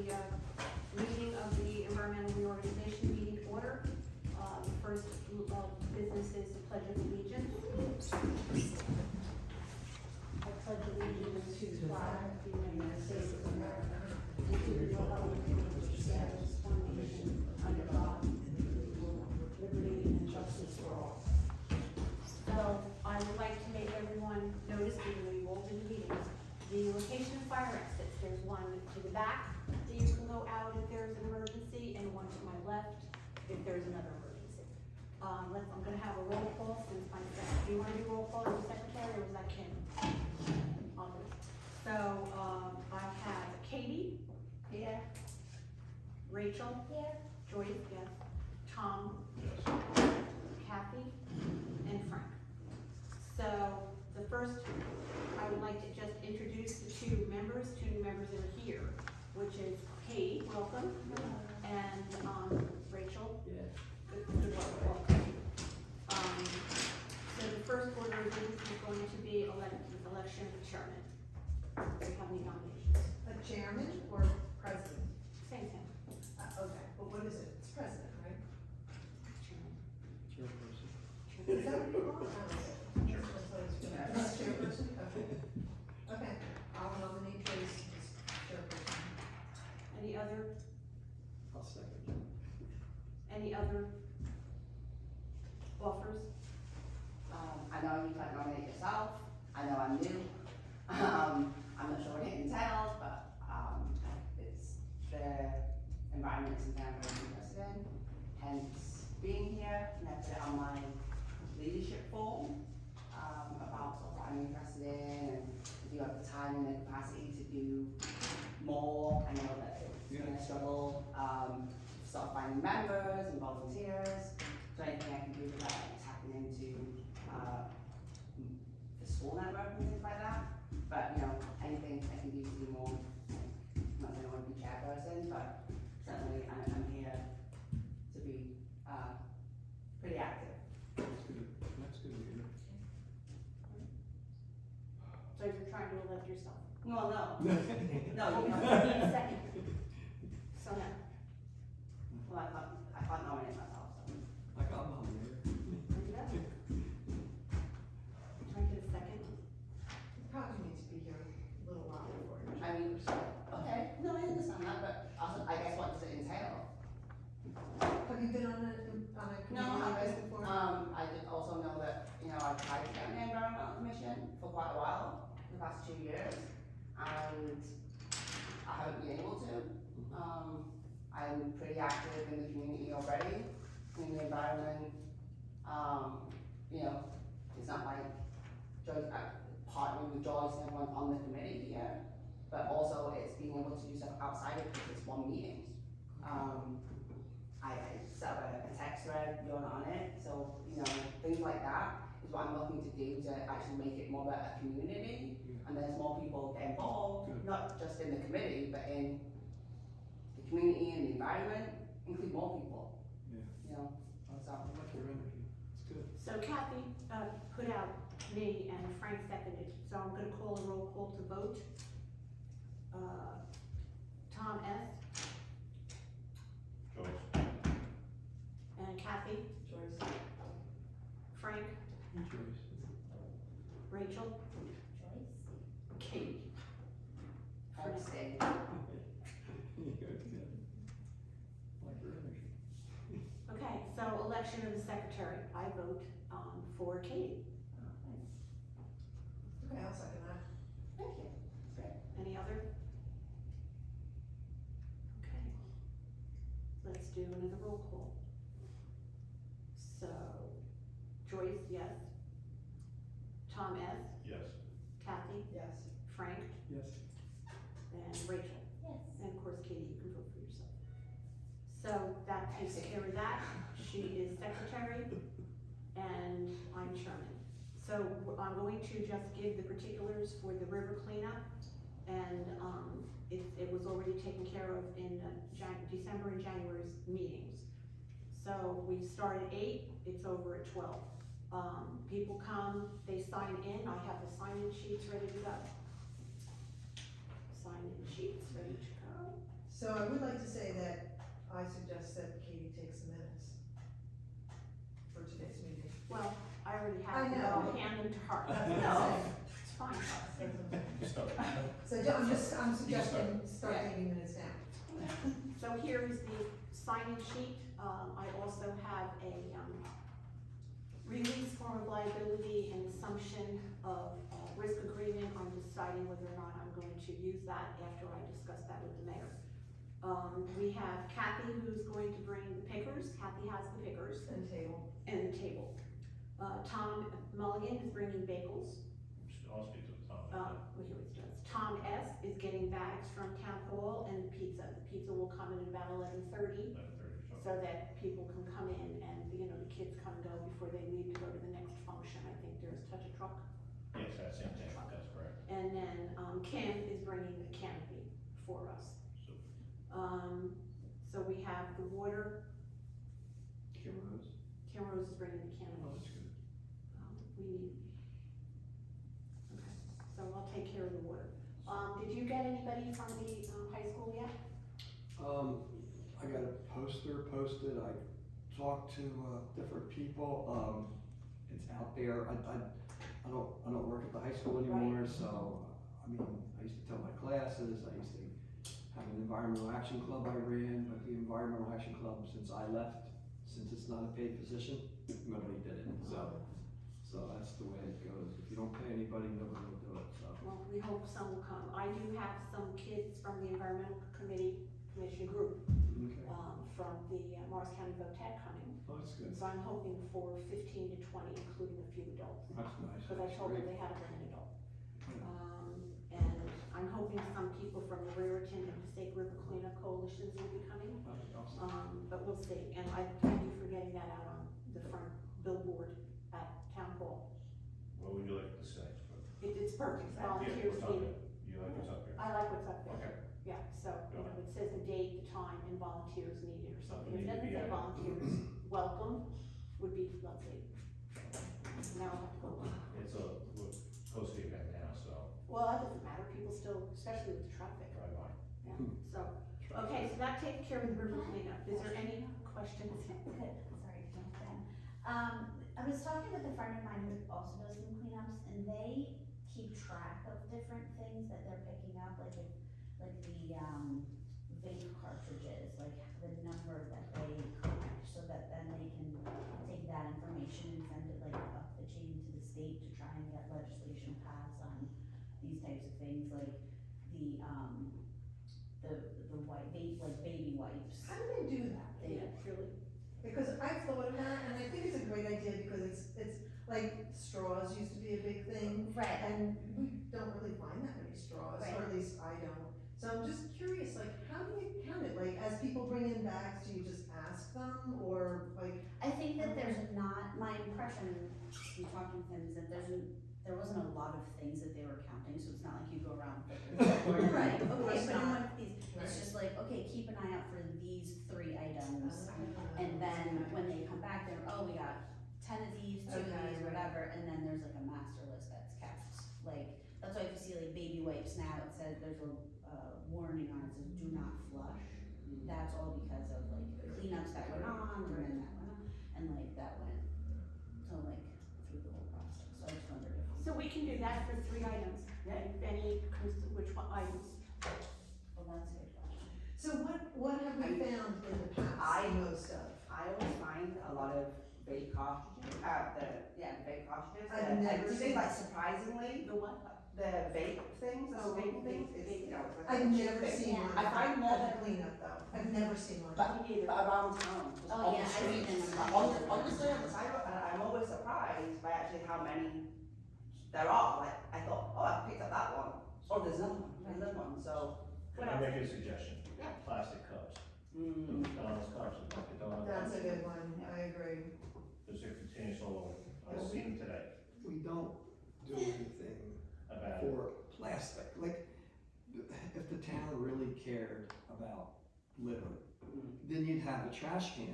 meeting of the environmental reorganization meeting to order. The first business is the Pledge of Allegiance. I pledge allegiance to the flag of the United States of America, and to the republic which stands one nation under God, liberty and justice for all. So I would like to make everyone notice, even though you've all been to meetings, the location of fire exits. There's one to the back that you can go out if there's an emergency, and one to my left if there's another emergency. I'm gonna have a roll call since my do you want to do roll call as your secretary, or was that Kim? I'll do it. So, I have Katie. Here. Rachel. Here. Joyce, yes. Tom. Yes. Kathy. And Frank. So, the first, I would like to just introduce the two new members that are here, which is Kate, welcome, and Rachel. Yeah. Good luck, welcome. So the first order of business is going to be election of chairman. Do you have any nominations? A chairman or president? Same thing. Okay, but what is it? It's president, right? Chairman. Chairperson. Is that what you want? Chairperson? Okay. Okay, I'll nominate Joyce as chairperson. Any other? I'll second. Any other offers? I know you can't nominate yourself. I know I'm new. I'm not sure what it entails, but it's the environment and something I'm very interested in. Hence being here, and I put it on my leadership form about sort of what I'm interested in, and if you have the time and the capacity to do more. I know that it's been a struggle, sort of finding members and volunteers. So anything I can do with that, tapping into the school network and things like that. But you know, anything I can do to do more. I'm not saying I want to be chairperson, but certainly I'm here to be pretty active. That's good. That's good to hear. So you're trying to elect yourself? Well, no. No, Okay, you so know. you need a second. So no. Well, I can't nominate myself, so. I got nominated. There you go. Can I get a second? You probably need to be here a little while before. I mean, okay, no, I understand that, but also, I guess what does it entail? Have you been on a committee No, like I this before? I did also know that, you know, I've tried to get on the environmental commission for quite a while, the past 2 years, and I haven't been able to. I'm pretty active in the community already, in the environment. You know, it's not like Joyce, partnering with Joyce and everyone on the committee here, but also it's being able to do stuff outside of just one meeting. I set up a text thread, you're not on it, so, you know, things like that is what I'm looking to do to actually make it more of a community, and there's more people get involved, not just in the committee, but in the community and the environment, include more people. Yeah. You know, so. I like your energy. It's good. So Kathy put out me and Frank seconded, so I'm gonna call a roll call to vote. Tom S. Joyce. And Kathy. Joyce. Frank. Joyce. Rachel. Joyce. Katie. I would say, You're good. Like your energy. Okay, so election of the secretary, I vote for Katie. Okay, I'll second that. thank you. Great. Any other? Okay. Let's do another roll call. So, Joyce, yes. Tom S. Yes. Kathy, Yes. Frank, Yes. and Rachel. Yes. And of course, Katie, you can vote for yourself. So that takes care of that. She is secretary and I'm chairman. So I'm going to just give the particulars for the river cleanup. And it was already taken care of in December and January's meetings. So we start at 8, it's over at 12. People come, they sign in, I have the sign-in sheets ready to go. Sign-in sheets ready to go. So I would like to say that I suggest that Katie takes the minutes for today's meeting. Well, I already I have know. to hand them to her. That's what I'm No, saying. it's fine. So I'm suggesting start taking minutes now. So here is the sign-in sheet. I also have a, release form of liability and assumption of, risk agreement. I'm deciding whether or not I'm going to use that after I discuss that with the mayor. We have Kathy who's going to bring the pickers. Kathy has the pickers And table. and the table. Tom Mulligan is bringing bagels. I'll speak to the Tom. Well, here it does. Tom S. is getting bags from town hall and pizza. The pizza will come in at about 11:30, 11:30, so that people can come in and, you know, the kids come and go before they leave to go to the next function. I think there's Touch a Truck. Yes, that's same thing, that's correct. And then, Kim is bringing the canopy for us. So, So we have the water. Kim Rose? Kim Rose is bringing the Oh, canopy. that's good. We need, okay, so I'll take care of the water. Did you get anybody from the, high school yet? I got a poster posted, I talked to, different people, it's out there, I don't work at the high school anymore, so, I mean, I used to tell my classes, I used to have an environmental action club I ran, but the environmental action club, since I left, since it's not a paid position, nobody did it, so that's the way it goes, if you don't pay anybody, nobody will do it, so. Well, we hope some will come. I do have some kids from the environmental commission group, Okay, from the Morris County VOTEC coming. oh, that's good, So I'm hoping for 15 to 20, including a few adults. that's nice. Because I told them they had to bring an adult. And I'm hoping some people from the Raritan and Passaic River Cleanup Coalitions will be coming. That's awesome. But we'll see. And I thank you for getting that out on the front billboard at Town Hall. what would you like to say? It's perfect. Yeah, Volunteers what's up needed. there? You like what's up here? I like what's up there. Okay. Yeah, so, you know, it says the date, the time, and volunteers needed or something. If it doesn't Something needed to be say added. volunteers, welcome would be lovely. Now I have to go. It's we're close to the event now, so Well, that doesn't matter. People still, especially with the traffic. drive by. Yeah, so, okay, so that takes care of the river cleanup. Is there any questions? Good, sorry to jump in. I was talking with a friend of mine who also does some cleanups, and they keep track of different things that they're picking up, like the vape cartridges, like the number that they collect, so that then they can take that information and send it like up the chain to the state to try and get legislation passed on these types of things, like the white vape, like baby wipes. How do they do that? Yeah, really. Because I've thought of that, and I think it's a great idea because it's like straws used to be a big thing, Right. and we don't really find that many straws, Right. or at least I don't. So I'm just curious, like, how do you count it? Like, as people bring in bags, do you just ask them, or like? I think that there's not, my impression from talking to him is that there wasn't a lot of things that they were counting, so it's not like you go around with Right, like, of okay, course put in not. one of these, it's just like, okay, keep an eye out for these 3 items. And then when they come back, they're, oh, we got 10 of these, 2 of Okay, these, right. whatever, and then there's like a master list that's kept. Like, that's why if you see like baby wipes now, it says, there's a warning on it, says do not flush. That's all because of like the cleanups that went on, and then that went on, and like that went, so like through the whole process, so I just wondered if. So we can do that for 3 items. Any, which one items? Well, that's a good question. So what have we found in the past in those stuff? I always find a lot of vape cartridges, vape cartridges. I've never and seen- like surprisingly, The what? the vape things, the Oh, vape things, vape, it's, you know, it's like I've a cheap never thing. seen Yeah. one. I find more at than- the cleanup though. I've never seen one. But, Me neither. but around town, just Oh, on yeah, the I've seen streets. them. Honestly, on the sidewalk, and I'm always surprised by actually how many there are. Like, I thought, oh, I picked up that one. Oh, there's another one, there's another one, so. Can I make a suggestion? Plastic cups, the McDonald's cups, the Dunkin' Donuts. That's a good one, I agree. There's a continuous all over. I've seen them today We don't do anything about it. for plastic, like, if the town really cared about litter, then you'd have a trash can,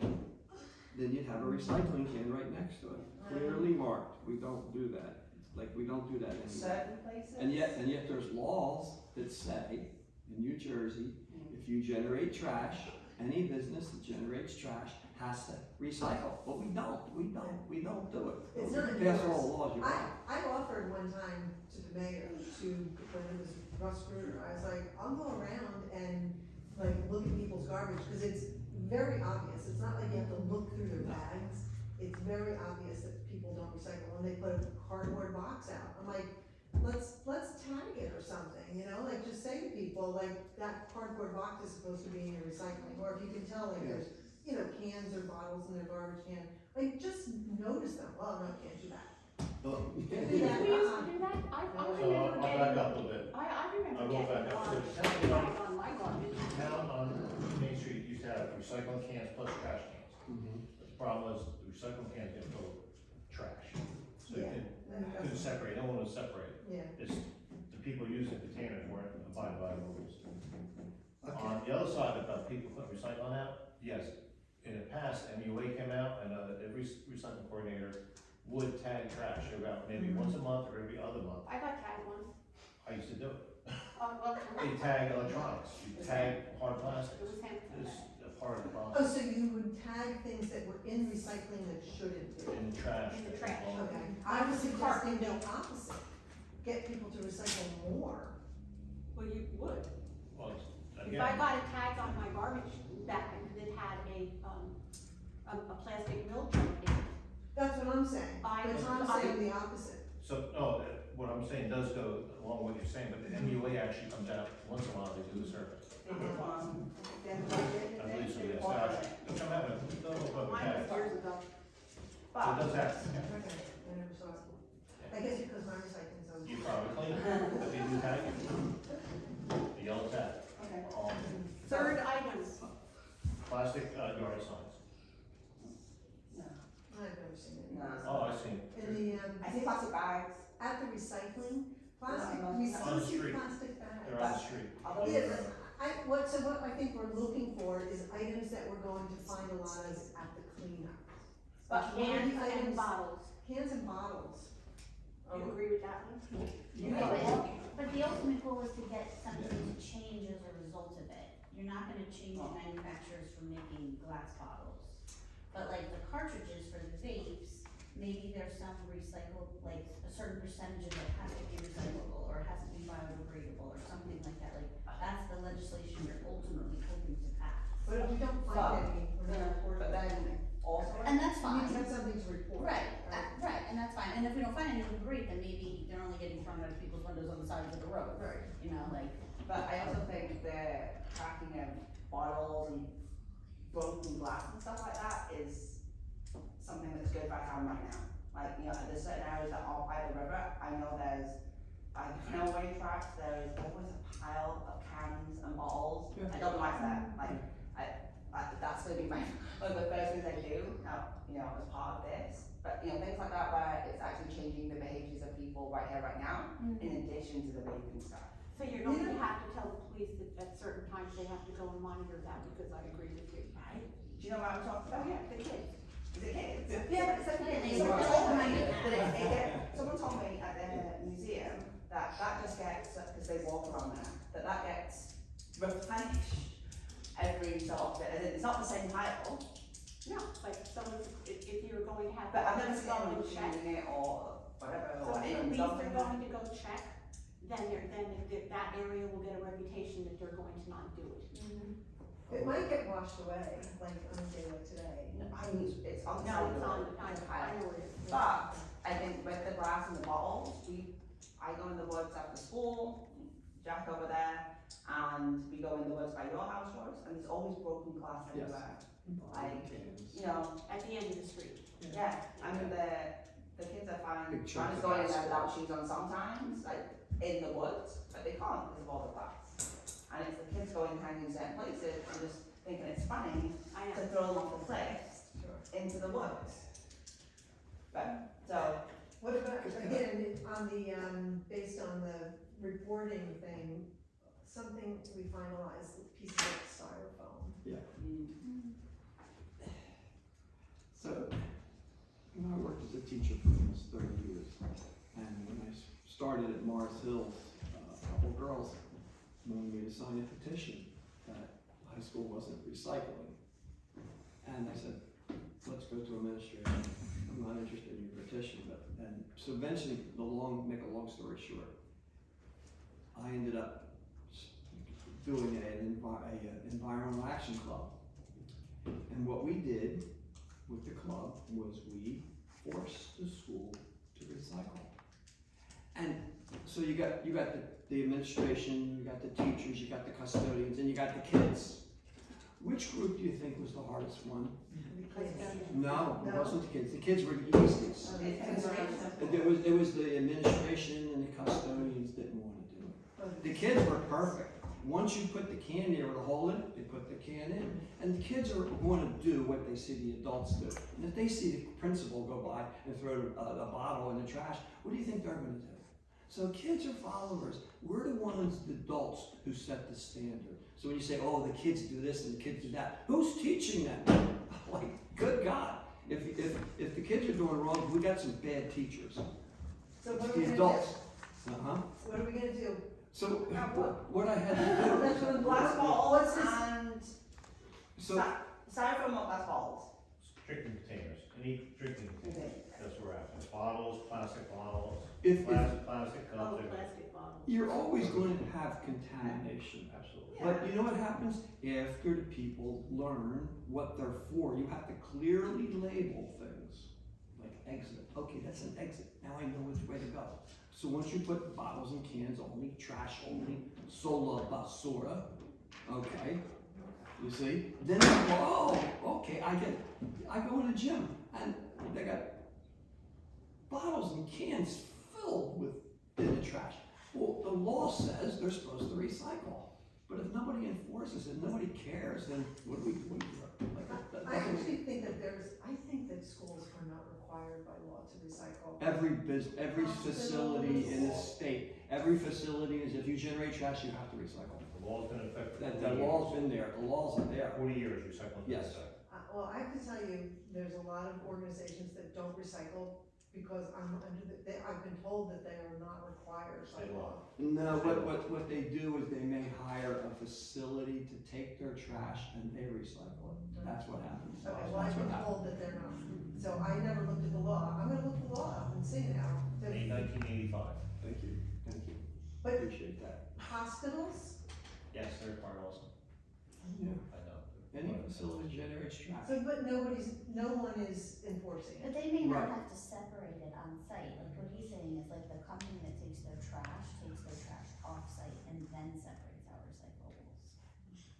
then you'd have a recycling can right next to it, clearly marked. We don't do that. Like, we don't do that anymore. Certain places. And yet there's laws that say in New Jersey, if you generate trash, any business that generates trash has to recycle, but we don't do it. It's not We pass all enforced. the laws you want. I offered one time to the mayor when it was Russ Gruder, I was like, I'll go around and like look at people's garbage, cause it's very obvious, it's not like you have to look through their bags. It's very obvious that people don't recycle, and they put a cardboard box out, I'm like, let's tag it or something, you know, like just say to people, like, that cardboard box is supposed to be in your recycling, or if you can tell, like, there's, you know, cans or bottles in their garbage can, like, just notice them, well, no, can't do that. Did we used to do that? I So remember I'll back getting, up a little bit. I remember I'll go getting back up. one, So tell me about- on my garbage. Town on Main Street used to have recycling cans plus trash cans. The problem was the recycling cans get full of trash. So you couldn't separate, no one was separated. Yeah, It's, the people using containers weren't abiding by the rules. Okay. On the other side about people putting recycling out, yes, in the past, MUA came out and, every recycling coordinator would tag trash about maybe once a month or every other month. I got tagged once. I used to do it. Well, They tag electronics, you tag hard plastics, it was him. it's a part of the oh, process. so you would tag things that were in recycling that shouldn't be? In the trash. In the trash. Okay, I was suggesting the opposite, get people to recycle more. Well, you would. Well, it's- If I again, got a tag on my garbage bag that had a plastic milk jug in it, That's what I'm saying, I but was- Tom's I- saying the opposite. so, no, what I'm saying does go along with what you're saying, but the MUA actually comes out once in a while, they do a survey. I believe so, yes, they'll come out with, they'll put mine tags. was years ago. So it does happen. Okay, I never saw it. I guess because my recycling's on. You probably clean it, but they do tag it. The yellow tag. Okay. Third item, Plastic, yard signs. No. I've never seen it. No. Oh, I've seen it. In the, I see plastic bags, at the recycling, plastic, No, we on the still see street. plastic bags. They're on the street. although. Yeah, but what I think we're looking for is items that we're going to find a lot of at the cleanup. but What are the cans and items- bottles. Cans and bottles. Do you agree with that one? But the ultimate goal is to get something to change as a result of it. You're not gonna change manufacturers from making glass bottles. But like the cartridges for the vapes, maybe there's some recycled, like a certain percentage of it has to be recyclable or has to be biodegradable or something like that. Like, that's the legislation you're ultimately hoping to pass. But if we don't find any, we're not reporting. But then also. And that's We fine. need to have something to report. Right, right, and that's fine, and if we don't find anything great, then maybe they're only getting thrown out of people's windows on the sides of the road, Right. you know, like. But I also think the tracking of bottles and broken glass and stuff like that is something that's good by having right now. Like, you know, there's certain areas that are by the river, I know there's, by the railway tracks, there's always a pile of cans and bottles. I don't like that, like, that's gonna be one of the first things I do, you know, as part of this. But, you know, things like that where it's actually changing the behaviors of people right here, right now, in addition to the vaping stuff. So you're going to have to tell the police that at certain times they have to go and monitor that, because I agree with you. Right. Do you know what I'm talking about? Oh, yeah, the kids. Is it kids? Yeah, but it's like, Yeah, someone they- told me someone told me at the museum that just gets, because they walk around there, that gets replenished every so often, and it's not the same pile, No, but someone, if you're going to have. but I've never to seen go them and check. cleaning it or whatever, So or if even police are dumping going it. to go check, then that area will get a reputation that they're going to not do it. It might get washed away, like on a day like today. I mean, it's on the No, side of it's the on, road, I it's a pile. know where it is. But I think with the glass and the bottles, I go in the woods after school, Jack over there, and we go in the woods by your house, Rose, and there's always broken glass Yes. everywhere. Like, you know, At the end of the street. yeah, I mean, the kids are fine, Big trying chunks to of go in glass. there without shoes on sometimes, like, in the woods, but they can't because of all the glass. And it's the kids going hanging in certain places and just thinking it's funny I to know. throw them off the cliffs into the woods. But, so, What about, again, on the, based on the reporting thing, something we finalized, pieces of styrofoam. So, you know, I worked as a teacher for almost 30 years, and when I started at Morris Hills, a couple girls wanted me to sign a petition that high school wasn't recycling. And I said, let's go to administration. I'm not interested in your petition, and so eventually, make a long story short, I ended up doing an environmental action club. And what we did with the club was we forced the school to recycle. And so you got the administration, you got the teachers, you got the custodians, and you got the kids. Which group do you think was the hardest one? No, it wasn't the kids. The kids were the easiest. It was the administration and the custodians didn't want to do it. The kids were perfect. Once you put the can there with a hole in it, they put the can in. And the kids are going to do what they see the adults do. And if they see the principal go by and throw a bottle in the trash, what do you think they're going to do? So kids are followers. We're the ones, the adults, who set the standard. So when you say, oh, the kids do this and the kids do that, who's teaching them? Like, good God. If the kids are doing wrong, we got some bad teachers. So what It's are we the gonna adults. do? Uh-huh. What are we gonna do? So what I had to do. That's when glass ball, what's this? So Aside from glass bottles. Drinking containers, any drinking containers, that's what we're after. Bottles, plastic bottles, if plastic cups, Oh, everything. plastic bottles. you're always going to have contamination. Absolutely. But you know what happens? After the people learn what they're for, you have to clearly label things. Like exit. Okay, that's an exit. Now I know which way to go. So once you put bottles and cans only, trash only, sola basura, okay, you see? Then you go, oh, okay, I get it. I go in the gym and they got bottles and cans filled with in the trash. Well, the law says they're supposed to recycle. But if nobody enforces it, nobody cares, then what do we do? I actually think that I think that schools are not required by law to recycle. Every facility in the state, every facility is, if you generate trash, you have to recycle. The law's been in effect for That 40 law's years. been there, the laws are there. 40 years recycling. Yes. Well, I have to tell you, there's a lot of organizations that don't recycle because I've been told that they are not required by State law. No, what they do is they may hire a facility to take their trash and they recycle it. That's what happens. Okay, That's well, I've what been happens. told that they're not. So I never looked at the law. I'm gonna look the law up and see now. May 1985. Thank you. But Appreciate that. hospitals, Yes, they're required also. Yeah. I know. Any facility generates trash. so, but no one is enforcing But it. they may not Right. have to separate it on site, like what he's saying is like the company that takes their trash off site and then separates out recyclables.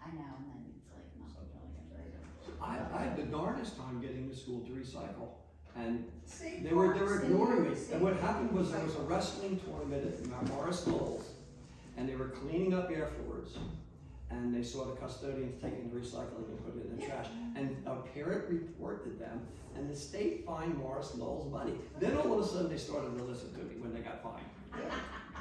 I know, and then it's like not really good. I had the darndest time getting the school to recycle. And State they were parks, ignoring me. state And what happened was there was a recycle. wrestling tournament at Morris Knowles, and they were cleaning up afterwards. And they saw the custodians taking the recycling and putting it in the trash. And a parent reported them, and the state fined Morris Knowles money. Then all of a sudden they started to listen to me when they got fined.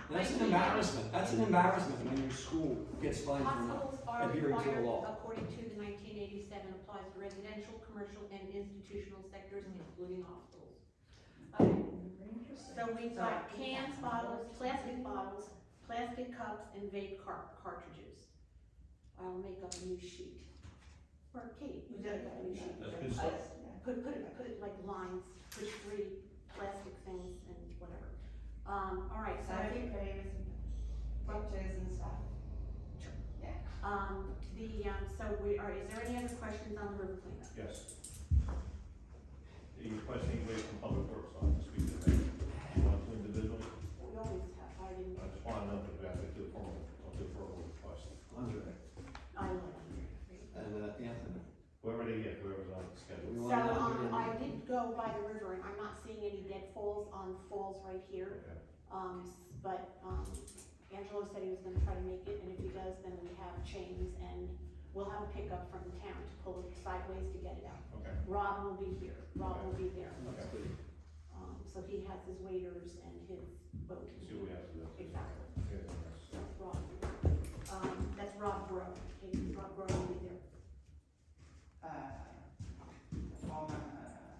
That's an embarrassment. That's an embarrassment when your school gets fined for not Hospitals are adhering to the required, law. according to the 1987, applies to residential, commercial, and institutional sectors, including hospitals. So we've got cans, bottles, plastic cups, and vape cartridges. I'll make up a new sheet. Or Kate, you make up a new sheet. That's good stuff. Put it like lines, put 3 plastic things and whatever. All right, so I think, pictures and stuff. is there any other questions on the river cleanup? Yes. Are you requesting ways from Public Works on this week? You want to individually? We always have, I didn't, I just want to know if we have to do a formal request. Andre I will. and Anthony. Whoever's on the schedule. We So, want Andre I and- did go by the river and I'm not seeing any dead falls on falls right here. Okay. But Angelo said he was gonna try to make it, and if he does, then we have chains and we'll have a pickup from the town to pull it sideways to get it out. Okay. Rob will be here, Rob will be there. That's good. So he has his waders and his boat. See what we have to do. Exactly, Okay, that's- that's Rob. That's Rob Borough, Rob Borough will be there.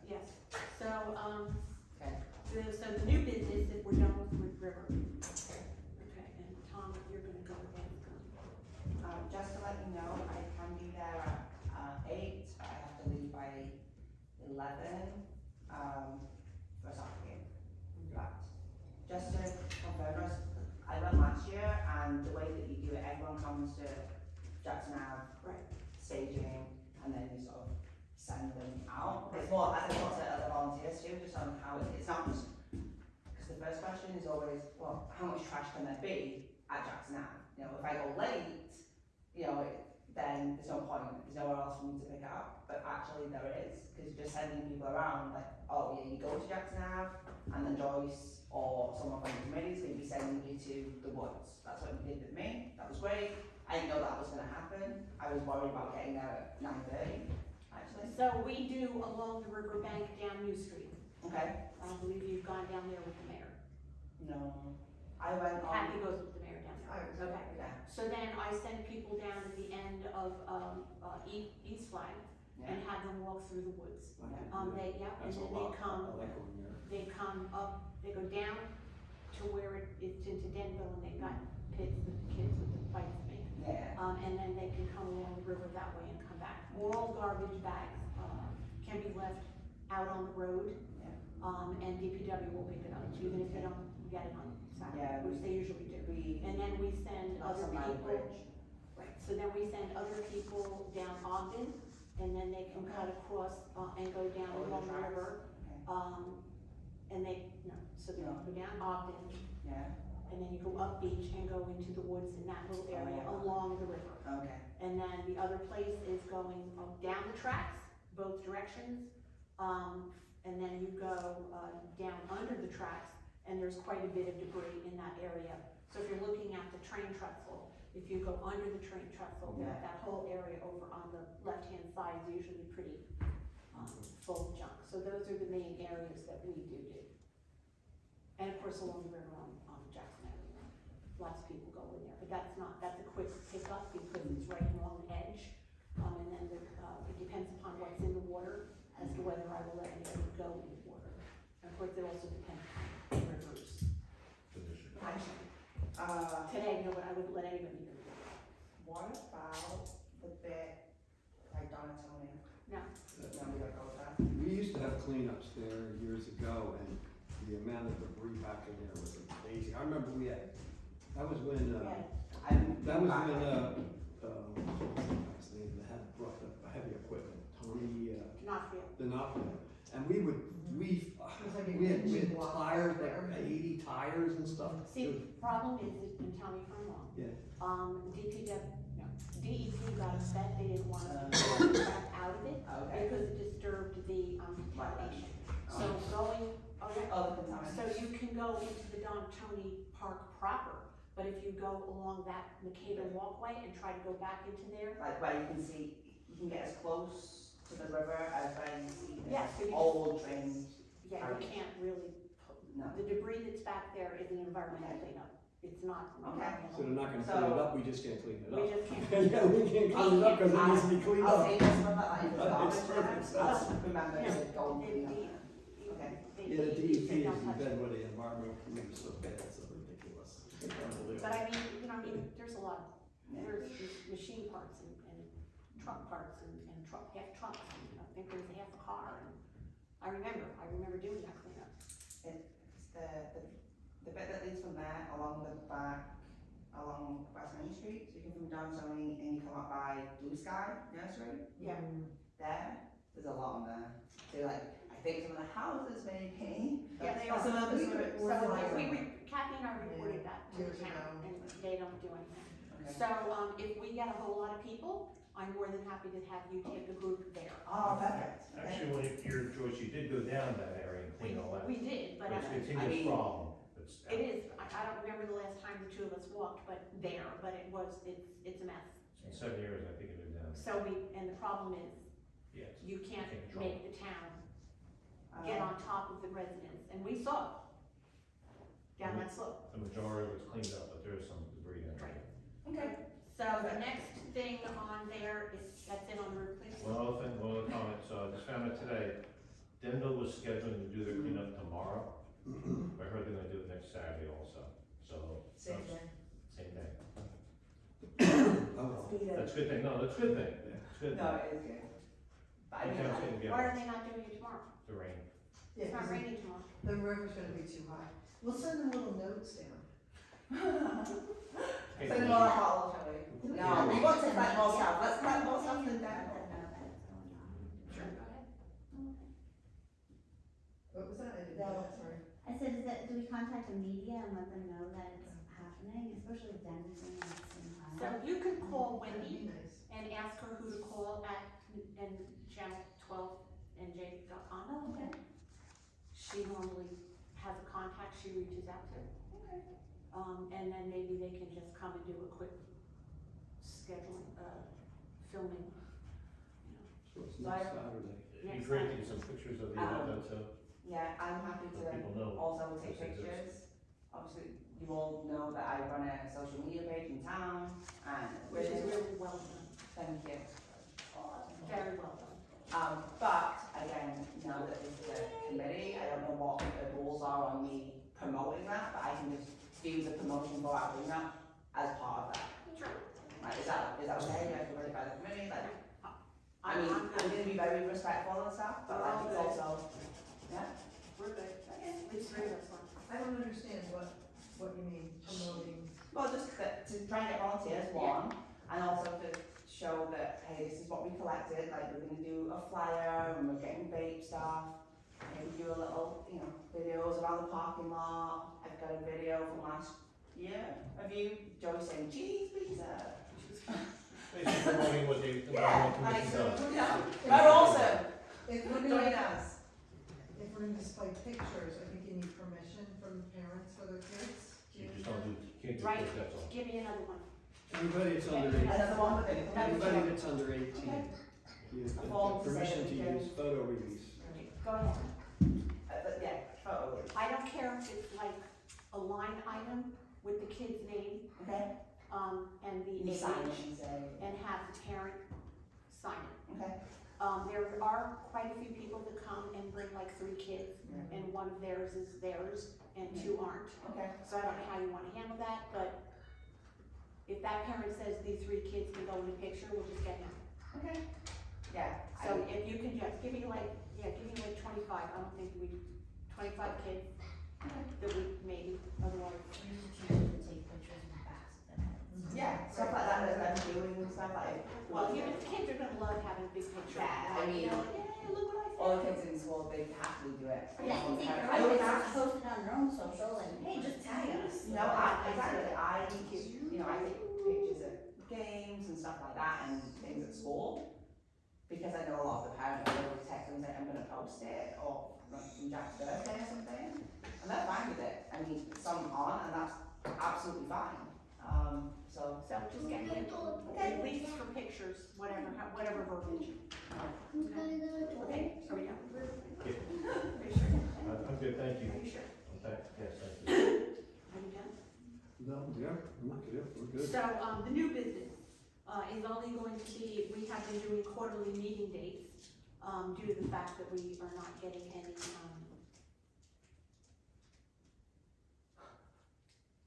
Yes, so, Okay. so the new business, if we're done with river. Okay, and Tom, you're gonna go again. 11, for a soccer game. But just to confirm us, I went last year, and the way that you do it, everyone comes to Jackson Ave, Right. staging, and then you sort of send them out. It's more, I think also other volunteers too, just on how it's not just, because the first question is always, well, how much trash can there be at Jackson Ave? You know, if I go late, you know, then there's no point, there's nowhere else for me to pick it up. But actually there is, because you're just sending people around, like, oh yeah, you go to Jackson Ave, and then Joyce or someone from the committee is going to be sending you to the woods. That's what you did with me, that was great. I didn't know that was gonna happen, I was worried about getting there at 9:30, actually. So we do along the riverbank down New Street. Okay, I don't believe you've gone down there with the mayor. no, I went on. Kathy goes with the mayor down there. I was, Okay. Yeah, So then I send people down at the end of, East Flag yeah, and have them walk through the woods. I can do And that. That's a then lot. I like going there. they come up, they go down to where it's into Denville, and they've got pits with the kids with the bikes made. yeah, And then they can come along the river that way and come back. All garbage bags, can be left out on the road. Yeah. And DPW will pick it up, even if they don't get it on Saturday, Yeah, which they usually do. we, And then we send not other somebody people, bridge. right, so then we send other people down Ogden, and then they can cut across, and go down Over the along the tracks. river. Okay. And they, no, so they No. go down Ogden, Yeah, and then you go up beach and go into the woods in that little area Oh. along the river. okay, And then the other place is going down the tracks, both directions. And then you go, down under the tracks, and there's quite a bit of debris in that area. So if you're looking at the train trestle, if you go under the train trestle, Yeah. that whole area over on the left-hand side is usually pretty, full of junk. So those are the main areas that we do. And of course along the river on Jackson Avenue, lots of people go in there, but that's a quick pickup because it's right along the edge. And then it depends upon what's in the water as to whether I will let anybody go in the water. And of course, it also depends on the rivers. Today, no, but I wouldn't let anybody in the water. what about the bit like Donatoni? No. No, we don't go there. We used to have cleanups there years ago, and the amount of debris back in there was amazing. I remember we had, that was when, that was when, what's the guy's name, that had brought the heavy equipment, Tony, Not real. the Knopfler. And we would, we like a had engine block tires, there. like 80 tires and stuff. See, the problem is, and tell me if I'm wrong, Yeah, DEP got upset, they didn't want us to pull the crap out of it Okay. because it disturbed the, contamination. So going, okay, Oh, the so contamination. you can go into the Donatoni Park proper, but if you go along that Makeda walkway and try to go back into there, Like where you can see, you can get as close to the river as where you see the yes, so you, old drains. yeah, you can't really, No. the debris that's back there is an environmental cleanup. It's not. Okay. so they're not gonna So- clean it up, we just can't clean it We up. just can't. Yeah, we can't clean it up because it needs to be cleaned I'll up. say this one, but like, if it's That makes garbage perfect there, I'll sense. remember Yeah. to go and The- clean up. the- Okay. Yeah, the DEP they is don't in touch bed it. with the environmental committee, so bad, it's ridiculous. It's unbelievable. But I mean, there's a lot, Yeah. there's machine parts and truck parts and half trucks, and I think there's half a car, and I remember doing that cleanup. It's the bit that leads from there along the back, along West Main Street, so you come from Donatoni and you come up by Blue Sky Nursery. Yeah. There's a lot on there. So like, I think some of the houses maybe. Yeah, they But are. some of the We're So like- Kathy and I reported that to the Years town, ago. and they don't do anything. Okay. So, if we get a whole lot of people, I'm more than happy to have you take a group there. Oh, perfect. Okay. Actually, when your Joyce, you did go down that area and clean all that. We did, but But it's a I continuous mean- problem. It's- it is, I don't remember the last time the two of us walked, but it's a mess. It's been 7 years, I think, it was down. So and the problem is, Yes. you can't Can't control make the town get on top of the residents, and we saw it down that slope. The majority of it's cleaned up, but there is some debris down there. Okay. So the next thing on there is, that's it on the roof, please. One other thing, one other comment, so I just found out today, Denville was scheduling to do their cleanup tomorrow. I heard they're gonna do it next Saturday also, so. Same day. Same day. Oh, That's a good thing, no, that's a good thing, it's a good No, thing. it is good. I mean, Town's gonna get Why are they not doing it tomorrow? the rain. Yeah, It's not 'cause raining tomorrow. the river's gonna be too high. We'll send them little notes down. Hey, Send them all a bottle, shall we? No, we want to collect more stuff, let's collect more stuff than that. Sure, go ahead. What was that? I didn't No. know, sorry. I said, do we contact the media and let them know that it's happening, especially if Denver's doing it at the same time? So you could call That'd Wendy be nice. and ask her who to call at, and channel 12 and j.com. Oh, okay. She normally has a contact she reaches out to. Okay. And then maybe they can just come and do a quick scheduling, filming, you know. So it's next Saturday. It'd be great to get some pictures of the event, so Yeah, I'm happy so to people know. also take this exists. pictures. Obviously, you all know that I run a social media page in town, and Which is really well done, thank you. very well done. But again, now that this is a committee, I don't know what the rules are on me promoting that, but I can just do the promotion for our cleanup as part of that. Sure. Like, is that okay? You have to run it by the committee, like, I mean, I'm I'm gonna be very respectful and stuff, but like, it's Oh, good. also, yeah. We're good. At least three of us are. I don't understand what you mean, promoting. Well, just to try and get volunteers, one, and also to show that, hey, this is what we collected, like, we're gonna do a flyer, and we're getting vape stuff, maybe do a little, you know, videos around the parking lot. I've got a video from last year of you, Joey saying, cheese pizza. Basically promoting what the environmental commission does. Yeah, we're awesome, If we're join gonna, us. if we're gonna display pictures, I think you need permission from parents for their kids. You just don't do, can't do Right. this, that's all. Give me another one. Everybody that's under 18, Another one with it. everybody that's under 18, Okay. you A have form to say permission that to we can- use photo release. Go ahead. But yeah, photo. I don't care if it's like a line item with the kid's name, Okay. and the You age, sign it and say, and have the parent sign it. okay. There are quite a few people that come and bring like 3 kids, and one of theirs is theirs, and 2 aren't. Okay. So I don't know how you wanna handle that, but if that parent says these 3 kids can go in a picture, we'll just get them. Okay. Yeah. So if you can just give me like 25, I don't think 25 kids that we maybe, otherwise. Use the teacher to take pictures of the backs of their heads. Yeah, stuff like that they're doing and stuff like. Well, you know, kids are gonna love having a big picture. Yeah, I mean- You know, like, yeah, look what I said. All the kids in school, they happily do it. Yeah, I can take their I own always pictures, ask. post it on their own social, and hey, just tag us. No, exactly, I take pictures of games and stuff like that and things at school. Because I know a lot of the parents will always text and say, I'm gonna post it, or like from Jack's birthday or something. And they're fine with it. I mean, some aren't, and that's absolutely fine. So. So just get me, at least for pictures, whatever verbiage. Okay, are we done? Yeah. Are you sure? I'm good, thank you. Are you sure? Okay, yes, thank you. Are you done? No, yeah, we're good. So, the new business, is only going to be, we have been doing quarterly meeting dates, due to the fact that we are not getting any,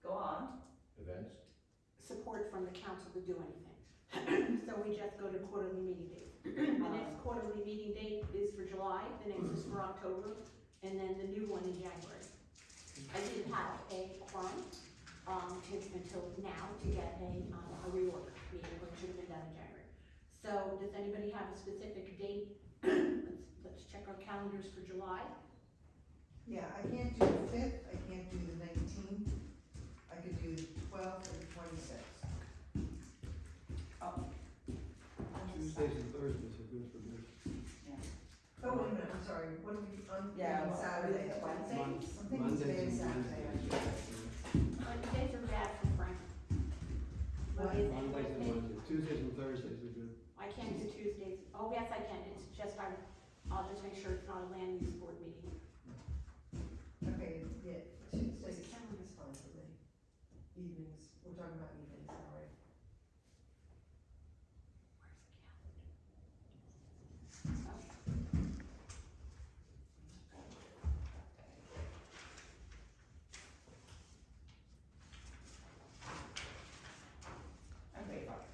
Go on. Events? support from the council to do anything. So we just go to quarterly meeting dates. The next quarterly meeting date is for July, the next is for October, and then the new one in January. I didn't have a quorum, until now to get a reorder meeting, which should have been done in January. So does anybody have a specific date? Let's check our calendars for July. Yeah, I can't do the 5th, I can't do the 19th, I could do the 12th or the 26th. Tuesdays and Thursdays are good for me. Oh, wait a minute, I'm sorry, what are we, on Yeah, Saturday? Wednesday. I'm thinking Mondays today and is Saturday. Wednesdays. Wednesdays are bad for Frank. What is it? Mondays and Wednesdays, Tuesdays and Thursdays are good. I can't do Tuesdays. Oh, yes, I can. It's just, I'll just make sure it's not a land use board meeting. Okay, yeah, Tuesday is fine for me. Evenings, we're talking about evenings, all right. I'm ready for it.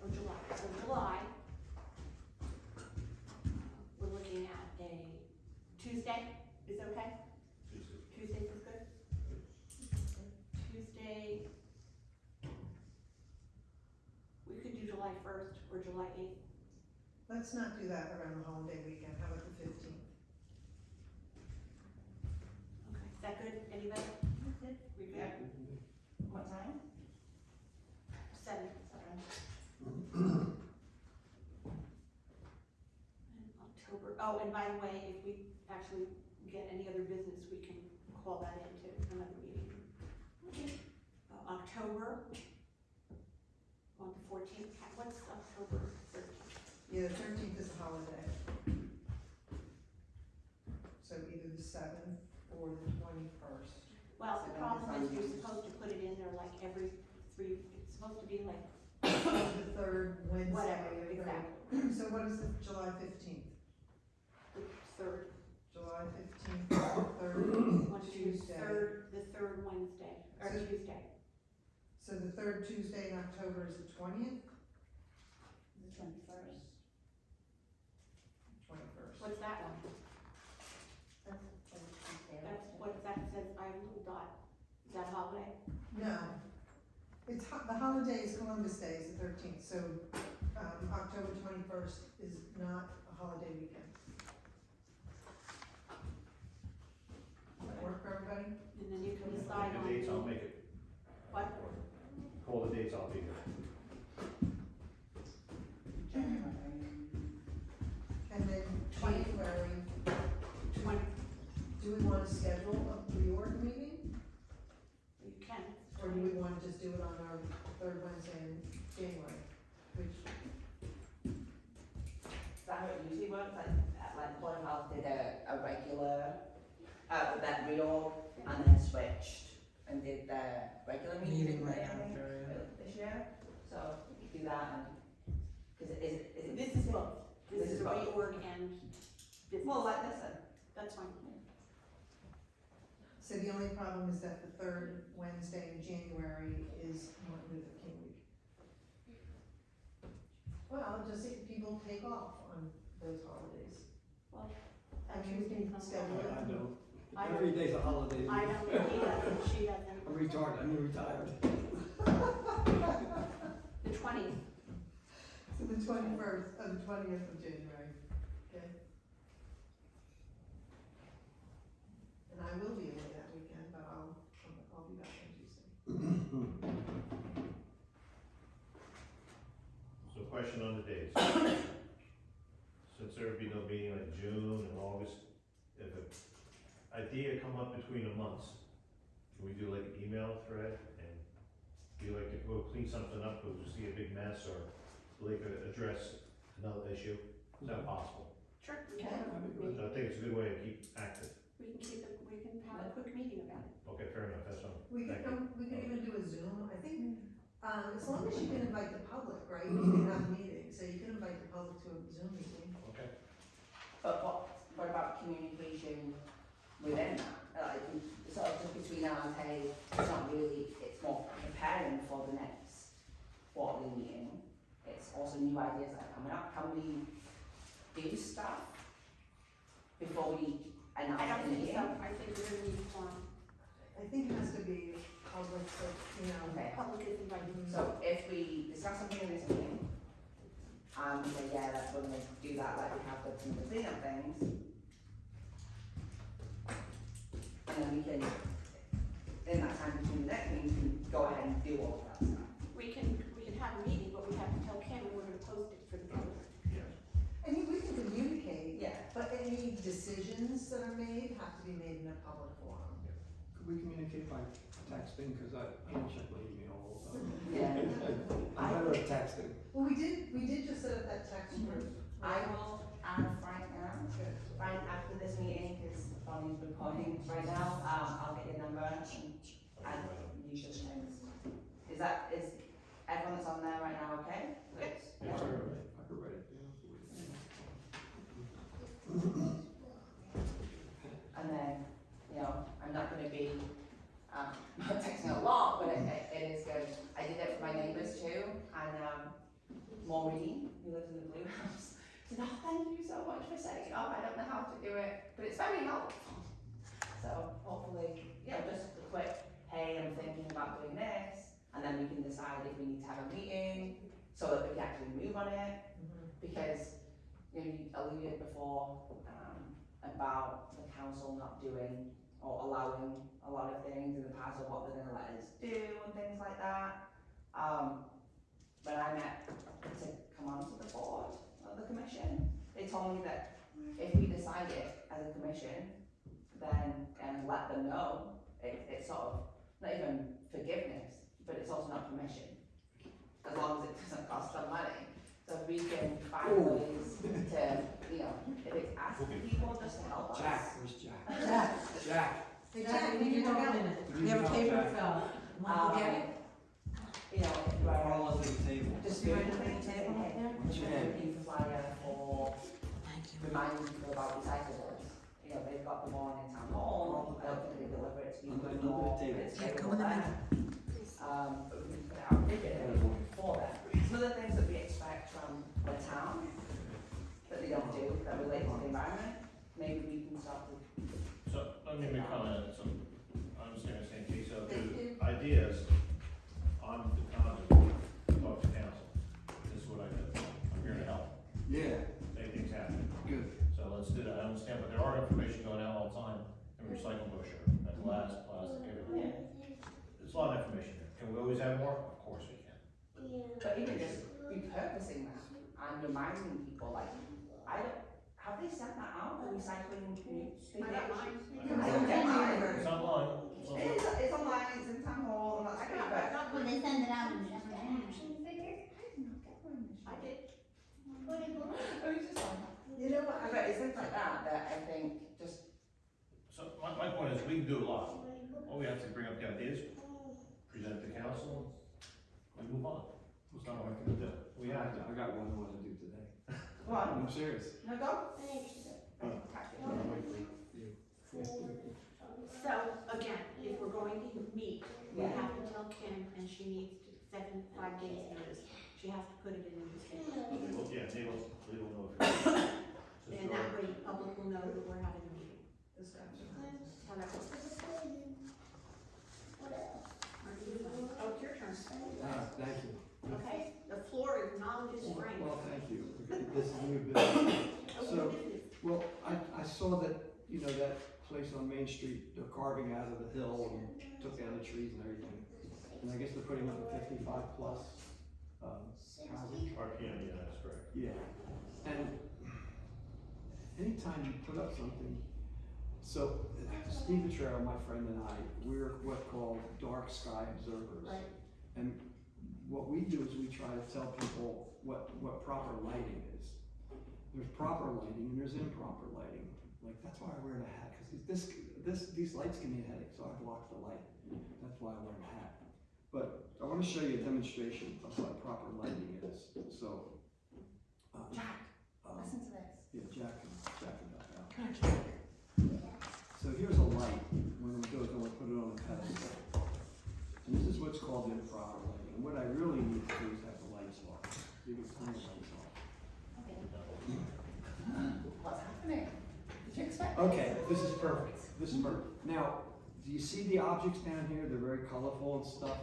Or July. So July, July 1st or July 8th. Let's not do that around the holiday weekend, how about the 15th? Okay, is that good, anybody? Good. We good? Yeah. What time? 7. 7. And October, oh, and by the way, if we actually get any other business, we can call that into another meeting. October, on the 14th, what's October 13th? Yeah, the 13th is a holiday. So either the 7th or the 21st. Well, the So then problem it's is you're on- supposed to put it in there like every 3, it's supposed to be like, The third Wednesday. whatever, right. exactly, So what is the July 15th? the 3rd, July 15th, the third Tuesday. the 3rd Wednesday, or So- Tuesday. So the third Tuesday in October is the 20th, The 21st. 21st. What's that one? That's Tuesday. That's what that says, I have a little dot. Is that holiday? No, it's, the holiday is Columbus Day, is the 13th, so, October 21st is not a holiday weekend. Does that work for everybody? And then you can decide on. The dates, I'll make it. What? Call the dates, I'll be here. And then January, 20, do we wanna schedule a reorg meeting? you can. Or do we wanna just do it on our third Wednesday in January, which, Is that how it usually works? Like Board of Health did a regular, that reorg, and then switched and did the regular meeting Right I think, after, yeah. this year. So we could do that and, cause is it? This is both. This This is is a both. reorg and business. Well, like this then. That's fine. so the only problem is that the third Wednesday in January is Martin Luther King week. Well, just see if people take off on those holidays. Well, I mean, we can schedule it. I don't. I Every day's a holiday. I don't, he doesn't, she doesn't. I'm retarded, I'm retired. The 20th, So the 21st, the 20th of January, okay? And I will be away that weekend, but I'll be back on Tuesday. So question on the dates. Since there would be no meeting like June and August, if an idea come up between the months, can we do like an email thread and be like, if we'll clean something up, we'll just see a big mess, or like address another issue? Is that possible? sure, we Yeah, can, that'd be So I think it's a good way to keep active. we can keep it, we can have a quick meeting about it. Okay, fair enough, that's all. We Thank can, you. we can even do a Zoom, I think, as long as you can invite the public, right, you can have a meeting, so you can invite the public to a Zoom meeting. Okay. But what about communication within that? Like, sort of just between now and hey, it's not really, it's more preparing for the next quarterly meeting. It's also new ideas that are coming up. Can we do stuff before we announce I don't the think meeting? so, I think we're gonna need forum, I think it has to be public, so, you know. Okay. public is invited. So if we discuss something in this meeting, and we say, yeah, that's when we do that, like we have with some of the cleanup things. And then we can, in that time between the next meeting, we can go ahead and do all of that stuff. We can have a meeting, but we have to tell Cameron we're gonna post it for the public. And we can communicate, Yeah. but any decisions that are made have to be made in a public forum. Could we communicate by texting, cause I don't check my email all the time. Yeah. I'm better at texting. Well, we did just set up that text group. I will add Frank now. Frank, after this meeting, because Bonnie's recording right now, I'll get your number and you should text. Is everyone that's on there right now okay? Yes. Yeah, I could write it down. And then, you know, I'm not gonna be, texting a lot, but it is good. I did it for my neighbours too, and, Maureen, who lives in the blue house, said, oh, thank you so much for setting it up, I don't know how to do it, but it's very helpful. So hopefully, yeah, just a quick, hey, I'm thinking about doing this, and then we can decide if we need to have a meeting, so that we can actually move on it, because, you know, you alluded before, about the council not doing or allowing a lot of things in the past of what they're gonna let us do and things like that. When I met to come onto the board of the commission, they told me that if we decided as a commission, then, and let them know, it's sort of, not even forgiveness, but it's also not permission, as long as it doesn't cost them money. So if we can find ways to, you know, if it's asking people just to help us. Jack, where's Jack? Jack. Jack. Hey, Jack, we need to go. We have a paper fill. Want to get it? You know, if you are Carla's at the table. just doing anything to table right there. What's your name? Maybe flyer for reminding people about recyclables. You know, they've got the one in town hall, I don't think they deliver it to people Under the anymore, table. it's Yeah, available go in the there. But we can put it out bigger for them. Some of the things that we expect from the town that they don't do, that relate to the environment, maybe we can start to. So, let me make a comment, so, I'm just gonna say, so Thank you. the ideas, I'm the conduit, talk to council, this is what I do, I'm here to help, Yeah, make things happen. good. So let's do that, I understand, but there are information going out all the time, in recycle brochure, at glass, plastic, everything. There's a lot of information there, can we always have more? Of course we can. But even just repurposing that and reminding people, like, I don't, have they sent that out, the recycling news? I got mine. I don't get mine. It's online, it's online. It's online, it's in town hall, and that's great, but. When they send it out in the I did. Oh, you just like that. You know what, But it's things like that that I think just, So my point is, we can do a lot, all we have to bring up the ideas, present to council, we move on. It's not what we're gonna do, we have to. I got one I wanna do today. go on, I'm serious. no, go. So, again, if we're going to meet, we Yeah. have to tell Kim, and she needs to 5 days notice. She has to put it in the newspaper. Well, yeah, they will know if it's. And that way, the public will know that we're having a meeting. How that works. Oh, it's your turn. Thank you. Okay, the floor is knowledge is strength. Well, thank you. This is new business. Oh, So, what is it? well, I saw that, you know, that place on Main Street, they're carving out of the hill and took down the trees and everything. And I guess they're putting up a 55 plus, housing. RPM, yeah, that's correct. Yeah. And anytime you put up something, so Steve Vitrero, my friend, and I, we're what called dark sky observers. Right. And what we do is we try to tell people what proper lighting is. There's proper lighting and there's improper lighting. Like, that's why I wear a hat, because these lights give me a headache, so I block the light. That's why I wear a hat. But I want to show you a demonstration of what proper lighting is. So, Jack, listen to this. yeah, Jack can back out. So here's a light. When it goes, I'm going to put it on a pedestal. And this is what's called improper lighting. And what I really need to do is have the lights off. You can turn the lights off. What's happening? Did you expect? Okay, this is perfect. This is perfect. Now, do you see the objects down here? They're very colorful and stuff.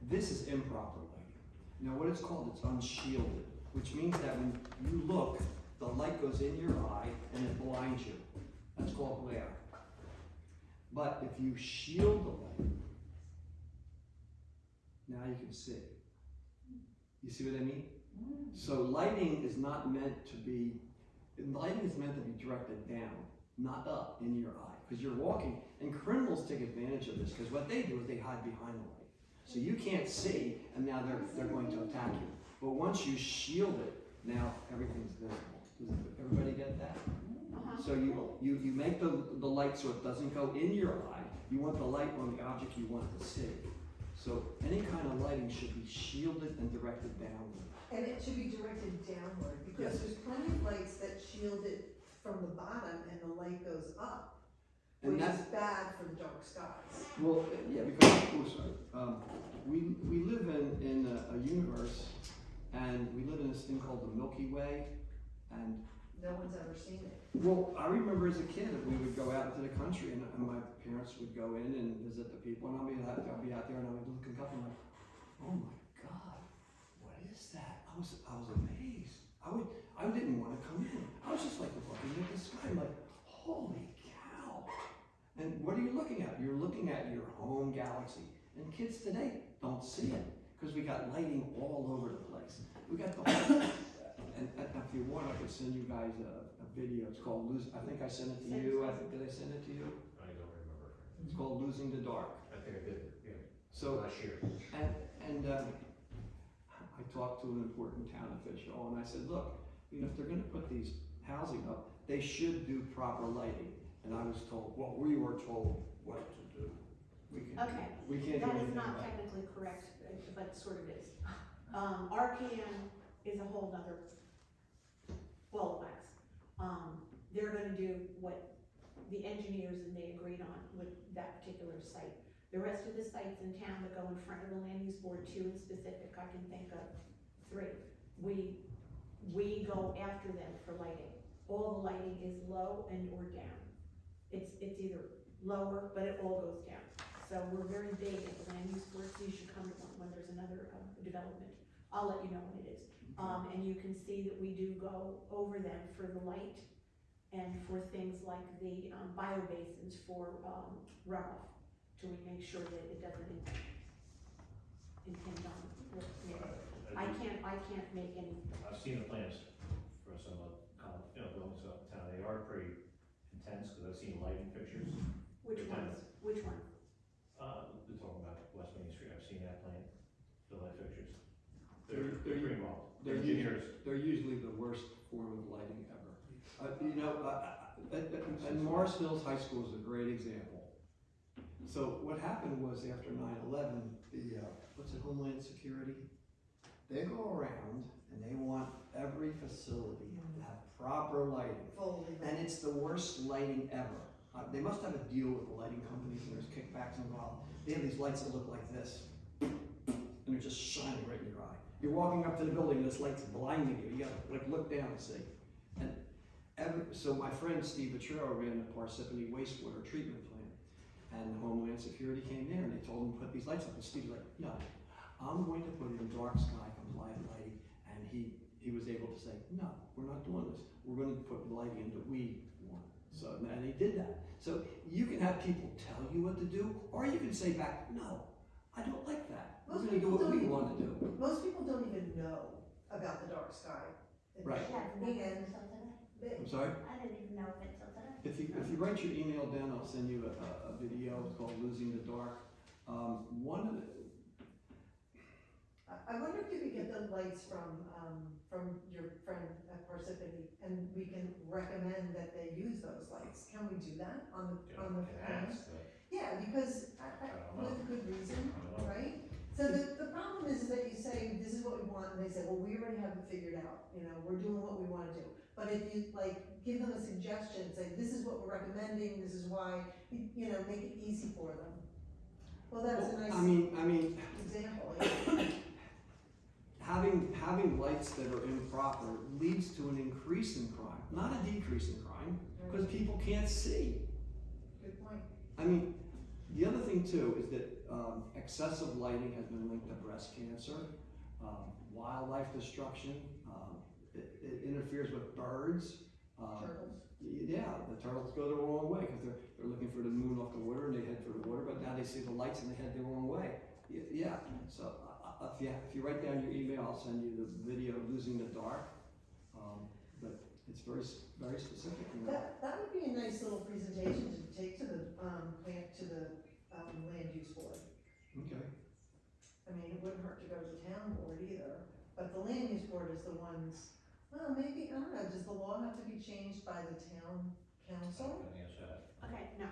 This is improper lighting. Now, what it's called, it's unshielded, which means that when you look, the light goes in your eye and it blinds you. That's called glare. But if you shield the light, now you can see. You see what I mean? So lighting is not meant to be, lighting is meant to be directed down, not up in your eye, because you're walking, and criminals take advantage of this, because what they do is they hide behind the light. So you can't see, and now they're going to attack you. But once you shield it, now everything's visible. Does everybody get that? So you make the light so it doesn't go in your eye. You want the light on the object you want to see. So any kind of lighting should be shielded and directed downward. and it should be directed downward, because Yes. there's plenty of lights that shield it from the bottom and the light goes up, And which that's, is bad for the dark skies. well, yeah, because, oh, sorry. We live in a universe, and we live in this thing called the Milky Way, and No one's ever seen it. well, I remember as a kid that we would go out into the country, and my parents would go in and visit the people, and I'll be out there, and I would look up and like, oh my God, what is that? I was looking at your home galaxy. And kids today don't see it, because we got lighting all over the place. We got the whole, and if you want, I could send you guys a video. It's called I think I sent it to you. Did I send it to you? I don't remember. It's called Losing the Dark. I think I did, yeah, So, last year. and I talked to an important town official, and I said, look, you know, if they're gonna put these housing up, they should do proper lighting. And I was told, well, we were told what to do. Okay, We can't do that is anything not about it. technically correct, but sort of is. RPM is a whole nother ball of wax. They're gonna do what the engineers and they agreed on with that particular site. The rest of the sites in town that go in front of the land use board, 2 in specific, I can think of 3. We go after them for lighting. All the lighting is low and or down. It's either lower, but it all goes down. So we're very big at the land use board, so you should come to one when there's another development. I'll let you know when it is. And you can see that we do go over them for the light and for things like the biobasins for runoff, to make sure that it doesn't impinge on. I can't make any. I've seen the plans for some of, buildings up in town, they are pretty intense, because I've seen lighting fixtures. Which ones? Which one? They're talking about West Main Street, I've seen that plan, the light fixtures. They're- They're pretty involved. They're Engineers. usually the worst form of lighting ever. You know, and Morris Hills High School is a great example. So what happened was after 9/11, what's it, Homeland Security? They go around and they want every facility to have proper lighting. Fully. And it's the worst lighting ever. They must have a deal with the lighting companies and there's kickbacks involved. They have these lights that look like this. And they're just shining right in your eye. You're walking up to the building and this light's blinding you. You gotta like look down and see. And so my friend Steve Vetrillo ran the Parsippany wastewater treatment plant. And Homeland Security came there and they told him to put these lights up. And Steve's like, no, I'm going to put in dark sky compliant lighting. And he was able to say, no, we're not doing this. We're going to put lighting that we want. So, and he did that. So you can have people tell you what to do, or you can say back, no, I don't like that. We're going to do what we want to do. Most people don't even know about the dark sky. Right. And I'm sorry? I didn't even know if it's something. If you write your email down, I'll send you a video. It's called Losing the Dark. One of the, I wonder if you could get the lights from your friend at Parsippany, and we can recommend that they use those lights. Can we do that on the plans? Yeah, because with good reason, right? So the problem is that you say, this is what we want, and they say, well, we already have it figured out, we're doing what we wanna do. But if you give them a suggestion, say, this is what we're recommending, this is why, make it easy for them. Well, that's a nice I mean, example. having lights that are improper leads to an increase in crime, not a decrease in crime, because people can't see. Good point. I mean, the other thing too is that excessive lighting has been linked to breast cancer, wildlife destruction. It interferes with birds. Turtles. Yeah, the turtles go the wrong way because they're looking for the moon off the water and they head for the water, but now they see the lights and they head the wrong way. Yeah. So if you write down your email, I'll send you the video of Losing the Dark. But it's very specific. That would be a nice little presentation to take to the land use board. Okay. I mean, it wouldn't hurt to go to the town board either, but the land use board is the ones, well, maybe, I don't know, does the law have to be changed by the town council? Okay, no.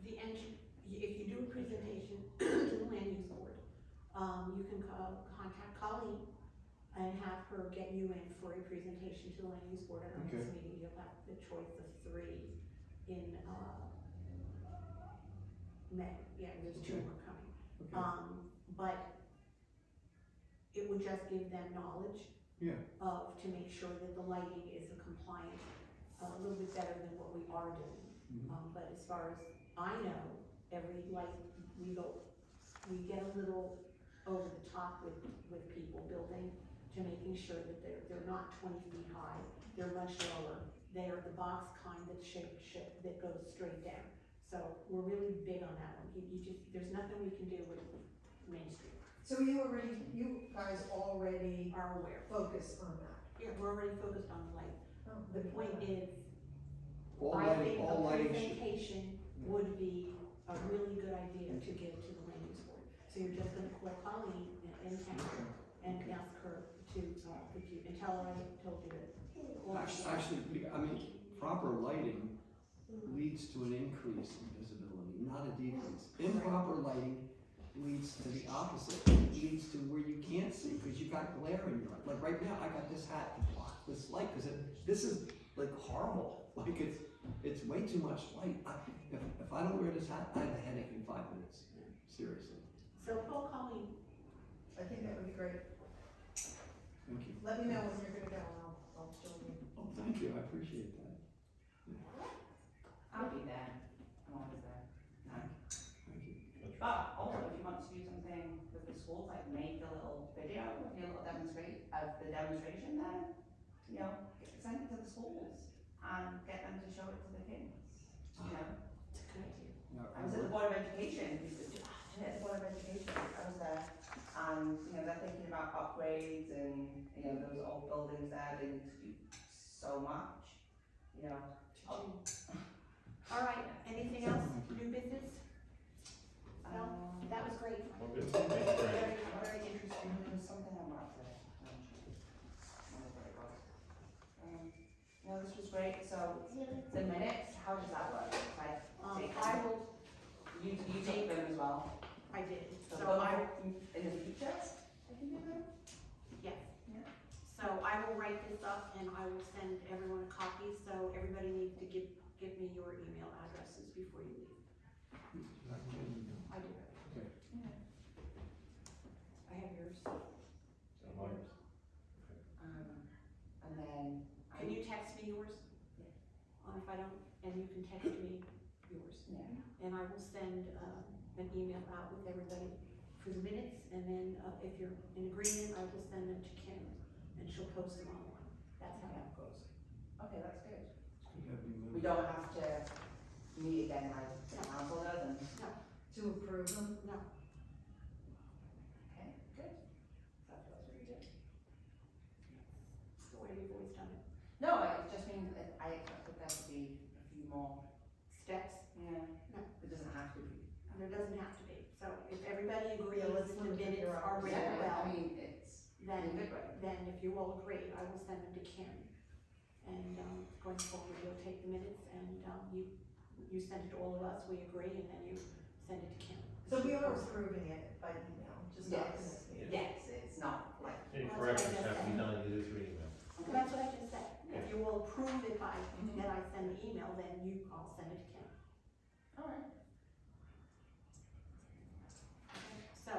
If you do a presentation to the land use board, you can contact Colleen and have her get you in for a presentation to the land use board at our next meeting. You'll have the choice of 3 in May. Yeah, there's 2 more coming. Okay. But it would just give them knowledge to make sure that the lighting is compliant, a little bit better than what we are doing. But as far as I know, every light we get a little over the top with people building, to making sure that they're not 20 feet high, they're much lower. They are the box kind that that goes straight down. So we're really big on that one. You just, there's nothing we can do with Main Street. So you guys already Are aware. focus on that? Yeah, we're already focused on the light. Oh, The point is, All I lighting, think a all lighting should, presentation would be a really good idea to give to the land use board. So you're just gonna call Colleen in town and ask her to, could you, and tell her I told you to. call her. actually, I mean, proper lighting leads to an increase in visibility, not a decrease. Improper lighting leads to the opposite. It leads to where you can't see because you got glare in your eye. Like right now, I got this hat to block this light because this is like horrible. Like it's way too much light. If I don't wear this hat, I have a headache in 5 minutes. Seriously. So call Colleen. I think that would be great. Thank you. Let me know when you're gonna go and I'll join you. Oh, thank you. I appreciate that. I'll be there, I'm always there. Thank you. But also, if you want to do something with the schools, like make a little video, a little demonstration, then, you know, send it to the schools and get them to show it to the kids, you know? It's a good idea. Yeah, I was at the Board of Education, we used to, at the Board of Education, I was there, and, you know, they're thinking about upgrades and, you know, those old buildings there, they need to do so much, you know. All right, anything else, new business? No, that was great. Well, good. Thank you, Frank. Very, very interesting. There was something I wanted to mention. I don't know what it was. No, this was great, so the minutes, how does that work? Like, take I them? will, You take them as well? I did, So so I, in the future, I can do them? yes. Yeah. So I will write this up and I will send everyone a copy, so everybody needs to give me your email addresses before you leave. I do. Okay. I have yours. Mine. And then. Can you text me yours? Yeah. If I don't, and you can text me yours. Yeah. And I will send, an email out with everybody for the minutes, and then, if you're in agreement, I will send them to Kim, and she'll post them online. That's how that goes. Okay, that's good. You have any We minutes? don't have to meet again like the council does and. To approve them? No, Okay, good. That feels really good. it's the way we've always done it. No, it just means that I expected there to be a few more. Steps, Yeah. No. It doesn't have to be. there doesn't have to be. So if everybody agrees Yeah, let's the limit minutes your are hours. read Yeah, well, I mean, it's in a then, good way. then if you all agree, I will send them to Kim. And, going forward, you'll take the minutes and, you send it to all of us, we agree, and then you send it to Kim. So we are approving it by email, just not the Yes. next meeting. Yes, it's not like. Any Well, corrections that's what I have to be just done either through email. So that's what I just said. If you will approve it by, then I send the email, then I'll send it to Kim. All right. So.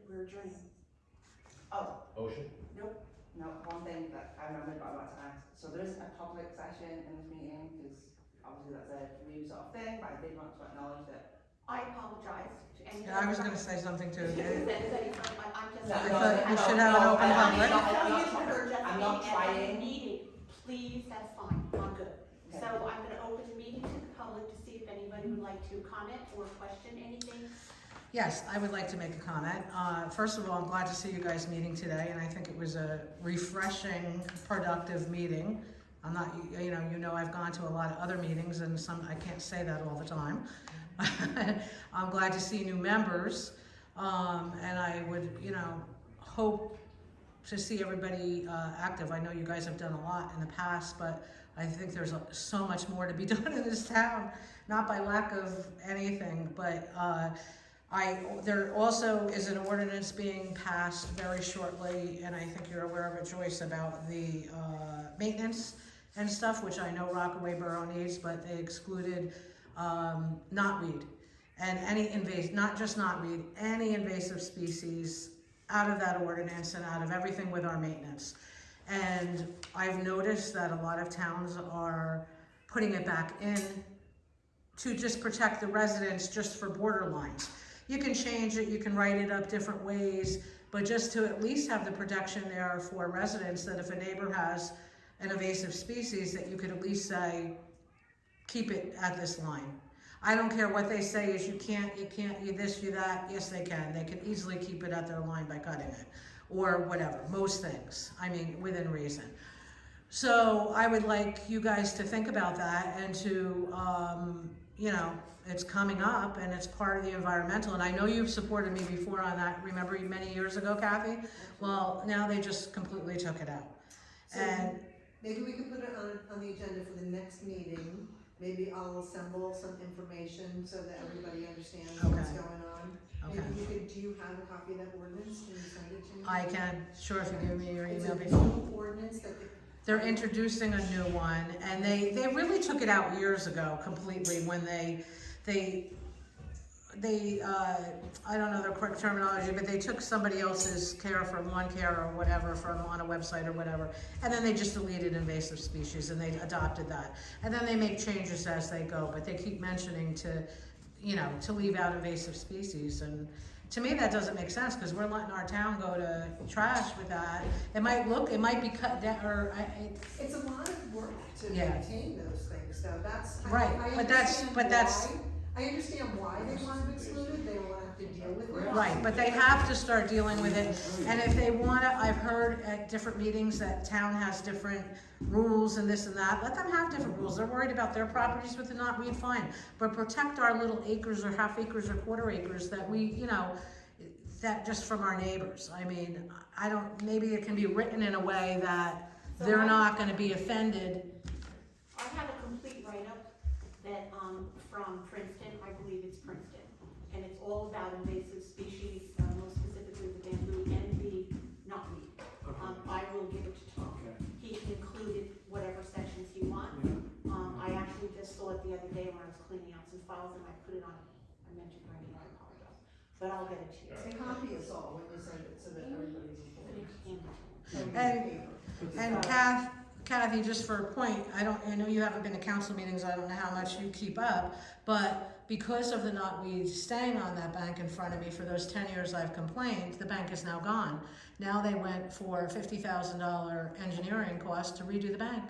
We're adjourning. Oh, Motion? no, one thing that I remembered but I want to ask. So there isn't a public session in this meeting because obviously that's a new sort of thing, but I did want to acknowledge that. I apologize to anybody. Yeah, I was gonna say something too. I'm just. No, I no, thought we no, should have no, an open I'm public. not- I'm I'm not trying to just I'm not meeting at trying. any meeting, please, that's fine, I'm good. Okay. So I'm gonna open the meeting to the public to see if anybody would like to comment or question anything. Yes, I would like to make a comment. First of all, I'm glad to see you guys meeting today, and I think it was a refreshing, productive meeting. I'm not, you know, I've gone to a lot of other meetings, and I can't say that all the time. I'm glad to see new members, and I would, hope to see everybody active. I know you guys have done a lot in the past, but I think there's so much more to be done in this town, not by lack of anything, but there also is an ordinance being passed very shortly, and I think you're aware of it, Joyce, about the maintenance and stuff, which I know Rockaway Borough needs, but they excluded knotweed and any not just knotweed, any invasive species out of that ordinance and out of everything with our maintenance. And I've noticed that a lot of towns are putting it back in to just protect the residents just for border lines. You can change it, you can write it up different ways, but just to at least have the protection there for residents that if a neighbor has an invasive species, that you could at least say, keep it at this line. I don't care what they say is you can't, you this, you that. Yes, they can. They can easily keep it at their line by cutting it, or whatever, most things. I mean, within reason. So I would like you guys to think about that and to, you know, it's coming up and it's part of the environmental. And I know you've supported me before on that, remember many years ago, Kathy? Well, now they just completely took it out. So And maybe we could put it on the agenda for the next meeting. Maybe I'll assemble some information so that everybody understands what's Okay. going on. Okay. Maybe you could, do you have a copy of that ordinance? Can you send it to me? I can, sure, if you give me your It's email a before. new ordinance that the They're introducing a new one, and they really took it out years ago completely when they, I don't know the correct terminology, but they took somebody else's care from one care or whatever from on a website or whatever, and then they just deleted invasive species and they adopted that. And then they make changes as they go, but they keep mentioning to, you know, to leave out invasive species. And to me, that doesn't make sense, because we're letting our town go to trash with that. It might be cut down, or It's a lot of work to Yeah. maintain those things, though, that's. Right, I but that's- I understand why they want to exclude it, they will have to deal with it. right, but they have to start dealing with it. And if they wanna, I've heard at different meetings that town has different rules and this and that, let them have different rules. They're worried about their properties with the knotweed, fine. But protect our little acres or half acres or quarter acres that we, you know, that just from our neighbors. I mean, I don't, maybe it can be written in a way that they're not gonna be offended. I have a complete write-up that, from Princeton, I believe it's Princeton, and it's all about invasive species, most specifically the bamboo and the knotweed. I will give it to Tom. Okay. He can include it, whatever sections you want. I actually just saw it the other day when I was cleaning out some files, and I put it on, I meant to bring it, I apologize, but I'll get it to you. And copy us all when you send it, so that everybody's But informed. it's in- And Kathy, just for a point, I know you haven't been to council meetings, I don't know how much you keep up, but because of the knotweed staying on that bank in front of me for those 10 years I've complained, the bank is now gone. Now they went for $50,000 engineering cost to redo the bank.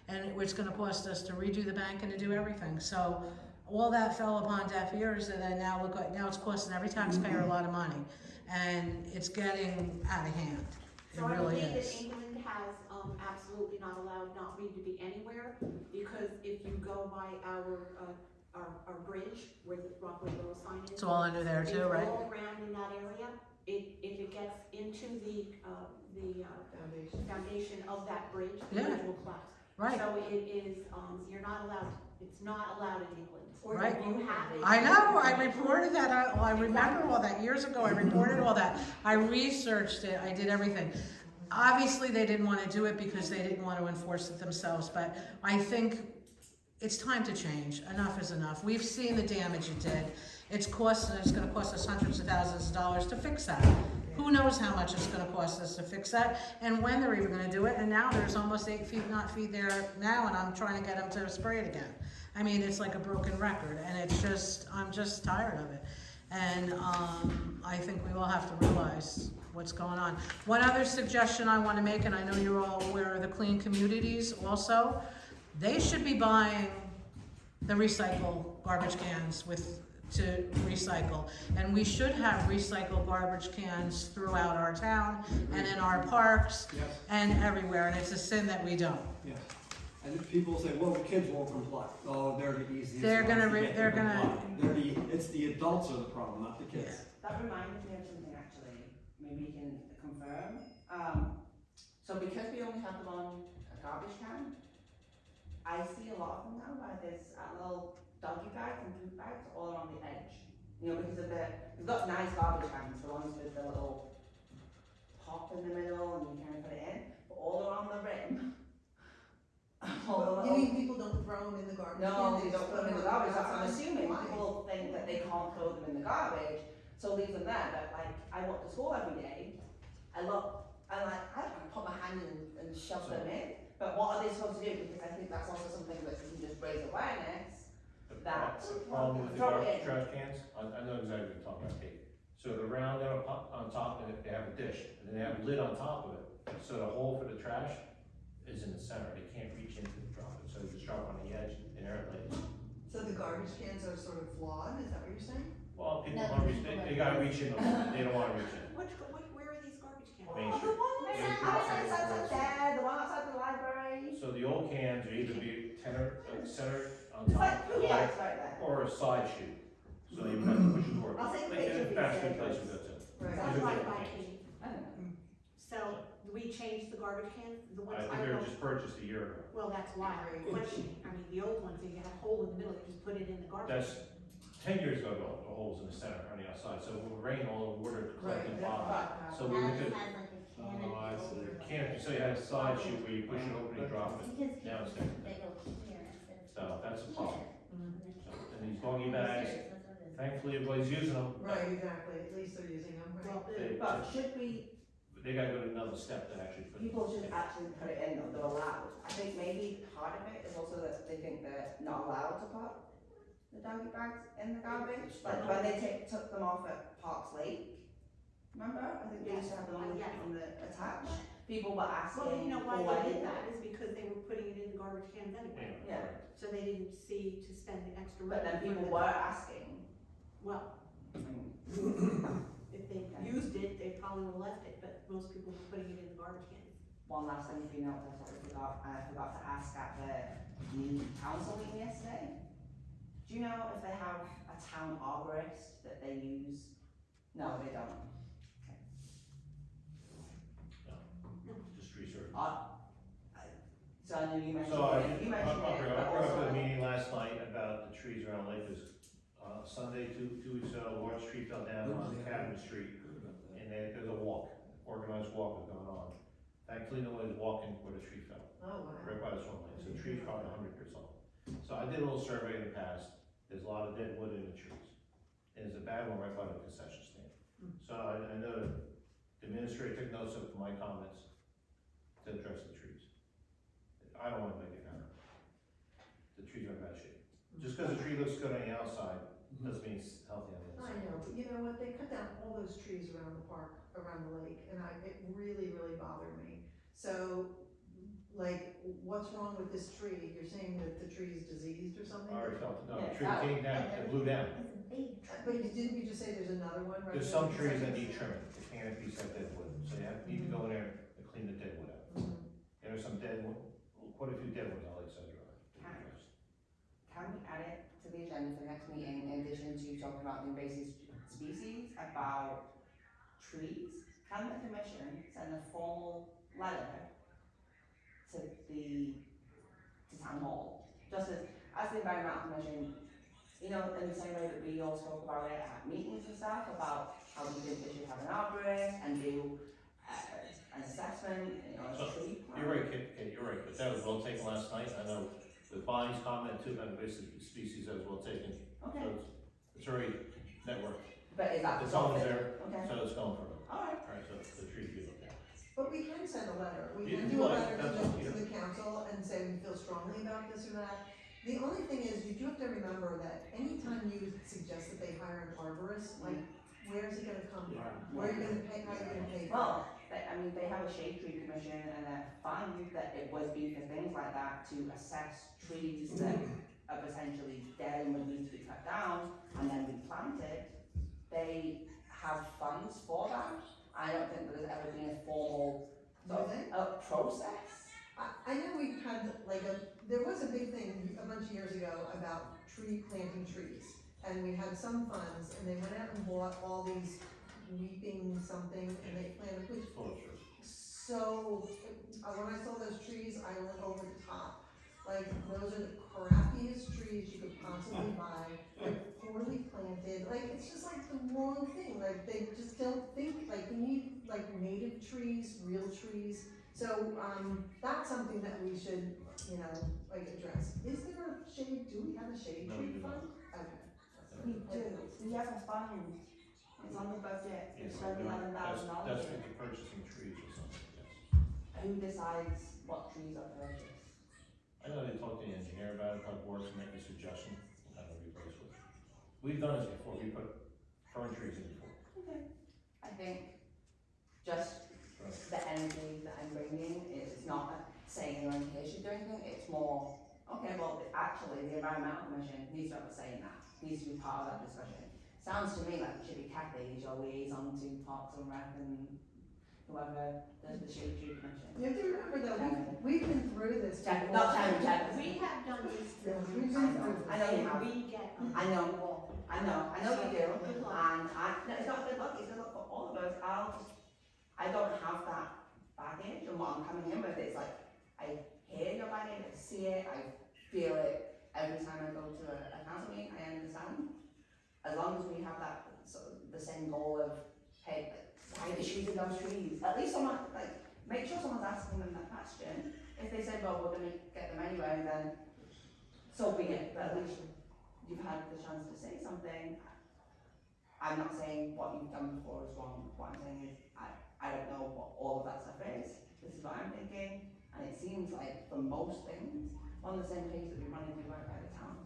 And it's gonna cost us to redo the bank and to do everything. So all that fell upon deaf ears, and then now look, now it's costing every taxpayer a lot of money. And it's getting out of hand. It So I really believe that is. England has, absolutely not allowed knotweed to be anywhere, because if you go by our bridge, where the Rockaway Borough sign is. It's all under there too, right? It's all around in that area, if it gets into the foundation of that bridge, the Yeah. bridge will collapse. Right. So it is, you're not allowed, it's not allowed in England. Right. You have it. I know, I reported that, I remember all that, years ago, I reported all that. I researched it, I did everything. Obviously, they didn't want to do it because they didn't want to enforce it themselves, but I think it's time to change. Enough is enough. We've seen the damage it did. It's gonna cost us hundreds of thousands of dollars to fix that. Who knows how much it's gonna cost us to fix that, and when they're even gonna do it, and now there's almost 8 feet knotweed there now, and I'm trying to get them to spray it again. I mean, it's like a broken record, and it's just, I'm just tired of it. And I think we all have to realize what's going on. One other suggestion I wanna make, and I know you're all aware of the clean communities also, they should be buying the recycle garbage cans to recycle. And we should have recycled garbage cans throughout our town and in our parks Yes, and everywhere, and it's a sin that we don't. yes. And if people say, well, the kids won't comply. Oh, they're the easiest They're ones gonna to get to they're gonna- comply. It's the adults are the problem, not the kids. That reminded me of something actually, maybe you can confirm. So because we only have them on a garbage can, I see a lot of them now where there's little doggy bags and poop bags all on the edge. You know, because of we've got nice garbage cans, the ones with the little pop in the middle and you can put it in, but all around the rim. You mean people don't throw them in the garbage? No, can? they don't just put them in the on garbage, I'm outside? assuming Why? people think that they can't throw them in the garbage, so leave them there, but like, I walk to school every day, I look, I'm like, I don't want to put my hand in and shove them in, but what are they supposed to do, because I think that's also something that can just raise awareness, that. The problem with the Throw it garbage in. trash cans, I know exactly what you're talking about, Kate. So the round out on top, and they have a dish, and then they have a lid on top of it, so the hole for the trash is in the center, they can't reach into the drop it, so they just drop on the edge and there it lays. So the garbage cans are sort of flawed, is that what you're saying? Well, people No, want to reach, people they are- gotta reach in, they don't wanna reach in. Where are these garbage cans? Main Oh, the Street. one Main outside Street. there, the one outside the library. So the old cans are either be centered on It's top, like two lights right there. or a side chute, so you have to push it forward. I'll take a Like, picture of Fast these food place things. we go to. Right. That's right by Katie. I don't know. So, we changed the garbage cans, the ones I I think they were don't, just purchased a year ago. well, that's why I'm questioning, I mean, the old ones, if you had a hole in the middle, you just put it in the garbage. That's 10 years ago, the holes in the center on the outside, so when it rained, all the water collected in the bottom. Right. So we Now would it do, has like a canopy Oh, I see. over it. canopy, so you had a side chute where you push it over and drop it, Because now it's people, there. they go here instead of. So that's a problem. Mhm. So, and these doggy bags, That's what it is. thankfully everybody's using them. Right, exactly, at least they're using them, right? Well, But should we, They gotta go to another step to actually put. people should actually put it in though, they're allowed. I think maybe part of it is also that they think they're not allowed to put the doggy bags in the garbage. Like when they took them off at Parks Lake, remember? I think they used to have them on Yes. the attached. People were asking. Well, you know why for they did it. that is because they were putting it in the garbage cans anyway, Yeah. Yeah, so they didn't see to spend the extra money. but then for people the- were asking. Well, I mean, if they used it, they probably would have left it, but most people were putting it in the garbage cans. one last thing for you note, I totally forgot, I forgot to ask at the council meeting yesterday. Do you know if they have a town arborist that they use? No, they don't. Just research. So I know you mentioned So I it, you mentioned it, but brought up also. at a meeting last night about the trees around Lake, this, Sunday, two weeks ago, a large tree fell down on Academy Street. And there's a walk, organized walk was going on. Thankfully, nobody's walking where the tree fell, Oh, wow. right by the swim lane, so the tree's probably 100 years old. So I did a little survey in the past, there's a lot of dead wood in the trees. And there's a bad one right by the concession stand. So I know the administrator took notes of my comments to address the trees. I don't wanna make it happen. The trees are in bad shape. Just because the tree looks good on the outside, doesn't mean it's healthy on the I inside. know, but you know what, they cut down all those trees around the park, around the lake, and it really, really bothered me. So, like, what's wrong with this tree? You're saying that the tree is diseased or something? I already felt, no, Yeah, the tree that came down, it blew down. It's a big tree. But didn't you just say there's another one right There's there? some trees that need trimming, the canopies have dead wood, so you need to go in there and clean the dead wood out. Mhm. And there's some dead wood, quite a few dead ones on Lakeside Drive. Can we add it to the agenda for next meeting in addition to talking about the invasive species, about trees? Can the commission send a formal letter to town hall? Just as the environmental commission, you know, in the same way that we all spoke about it at meetings and stuff, about how we think they should have an arborist and do an assessment, you know, a tree. You're right, Kate, you're right, but that was well taken last night, I know the Bonnie's comment too about invasive species, that was well taken. Okay, So it's already networked, but is that the the tone's topic? there, Okay, so it's going for it. alright. Alright, so the trees be looked at. But we can send a letter, we You can can do a like, letter that's to what- the council and say we feel strongly about this or that. The only thing is, you do have to remember that anytime you suggest that they hire an arborist, like, where's it gonna come from? Where are you gonna pay, how are you gonna pay for it? Well, they have a shade tree commission and they're fine that it would be for things like that, to assess trees that are potentially dead and would need to be cut down and then replanted. They have funds for that. I don't think there's ever been a formal Do they? process. I know we've had, like, there was a big thing a bunch of years ago about planting trees. And we had some funds, and they went out and bought all these weeping something, and they planted, which, Full of trees. so, when I saw those trees, I went over the top. Like, those are the crappiest trees you could possibly buy, they're poorly planted, like, it's just like the wrong thing, like, they just don't think, like, we need, like, native trees, real trees. So, that's something that we should, you know, like, address. Is there a shade, do we have a shade No, tree we do not. fund? Okay. We do, we have a fund, it's on the budget, Yes, it's like $11,000. that's for the purchasing trees or something, yes. Who decides what trees are purchased? I know they talked to the engineer about it, how it works, make a suggestion, and have it replaced with. We've done this before, we put fern trees in before. Okay. I think just Right. the energy that I'm bringing is not, saying anyone here should do anything, it's more, okay, well, actually, the environmental commission needs to have a say in that, needs to be part of that discussion. Sounds to me like it should be Kathy as your liaison to Parks and Rec and whoever does the shade tree commission. You have to remember though, we've been through this Chairman, before. not chairman, chairman. We have done these Yeah, things. we've been through this. I know you have. We get. I know. I know you do, Good luck. and no, it's not good luck, it's good luck for all of us, I don't have that baggage, and what I'm coming in with is like, I hear your baggage, I see it, I feel it every time I go to a council meeting, I understand. As long as we have that, the same goal of, hey, like, why are they shooting those trees? At least someone, like, make sure someone's asking them that question. If they say, well, we're gonna get them anyway, then so be it, but at least you've had the chance to say something. I'm not saying what you've done before is wrong. What I'm saying is I don't know what all of that stuff is. This is what I'm thinking, and it seems like for most things, we're on the same page that we want to do right by the town.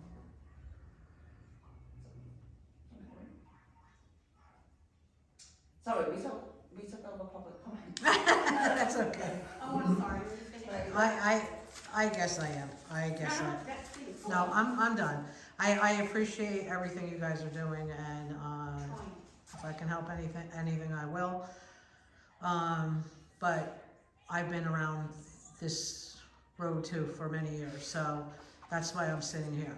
Sorry, we took over public comment. That's okay. Oh, I'm sorry, we're just gonna. I guess I am. I guess No, I. no, that's please. No, I'm done. I appreciate everything you guys are doing, and Fine. if I can help anything I will. But I've been around this road too for many years, so that's why I'm sitting here.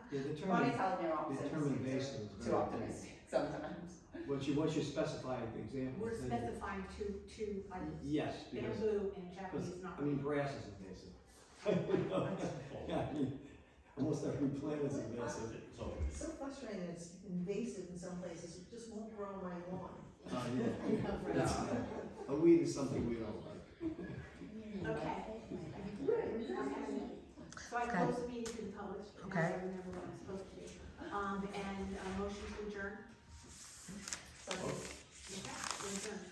Yeah, the Bonnie term, telling your the opposite. term invasive is Too very optimistic sometimes. Once you specify the example. We're then- specifying two items, Yes, because, bamboo and Japanese knot. I mean, grass is invasive. Yeah, I mean, almost every plant is invasive. So, It's so frustrating that it's invasive in some places, it just won't grow on my lawn. Yeah. Yeah. A weed is something we don't like. Okay. So I Okay. close the meeting to the public, and I Okay. remember what I'm supposed to do. And a motion to adjourn. So Okay, we're adjourned.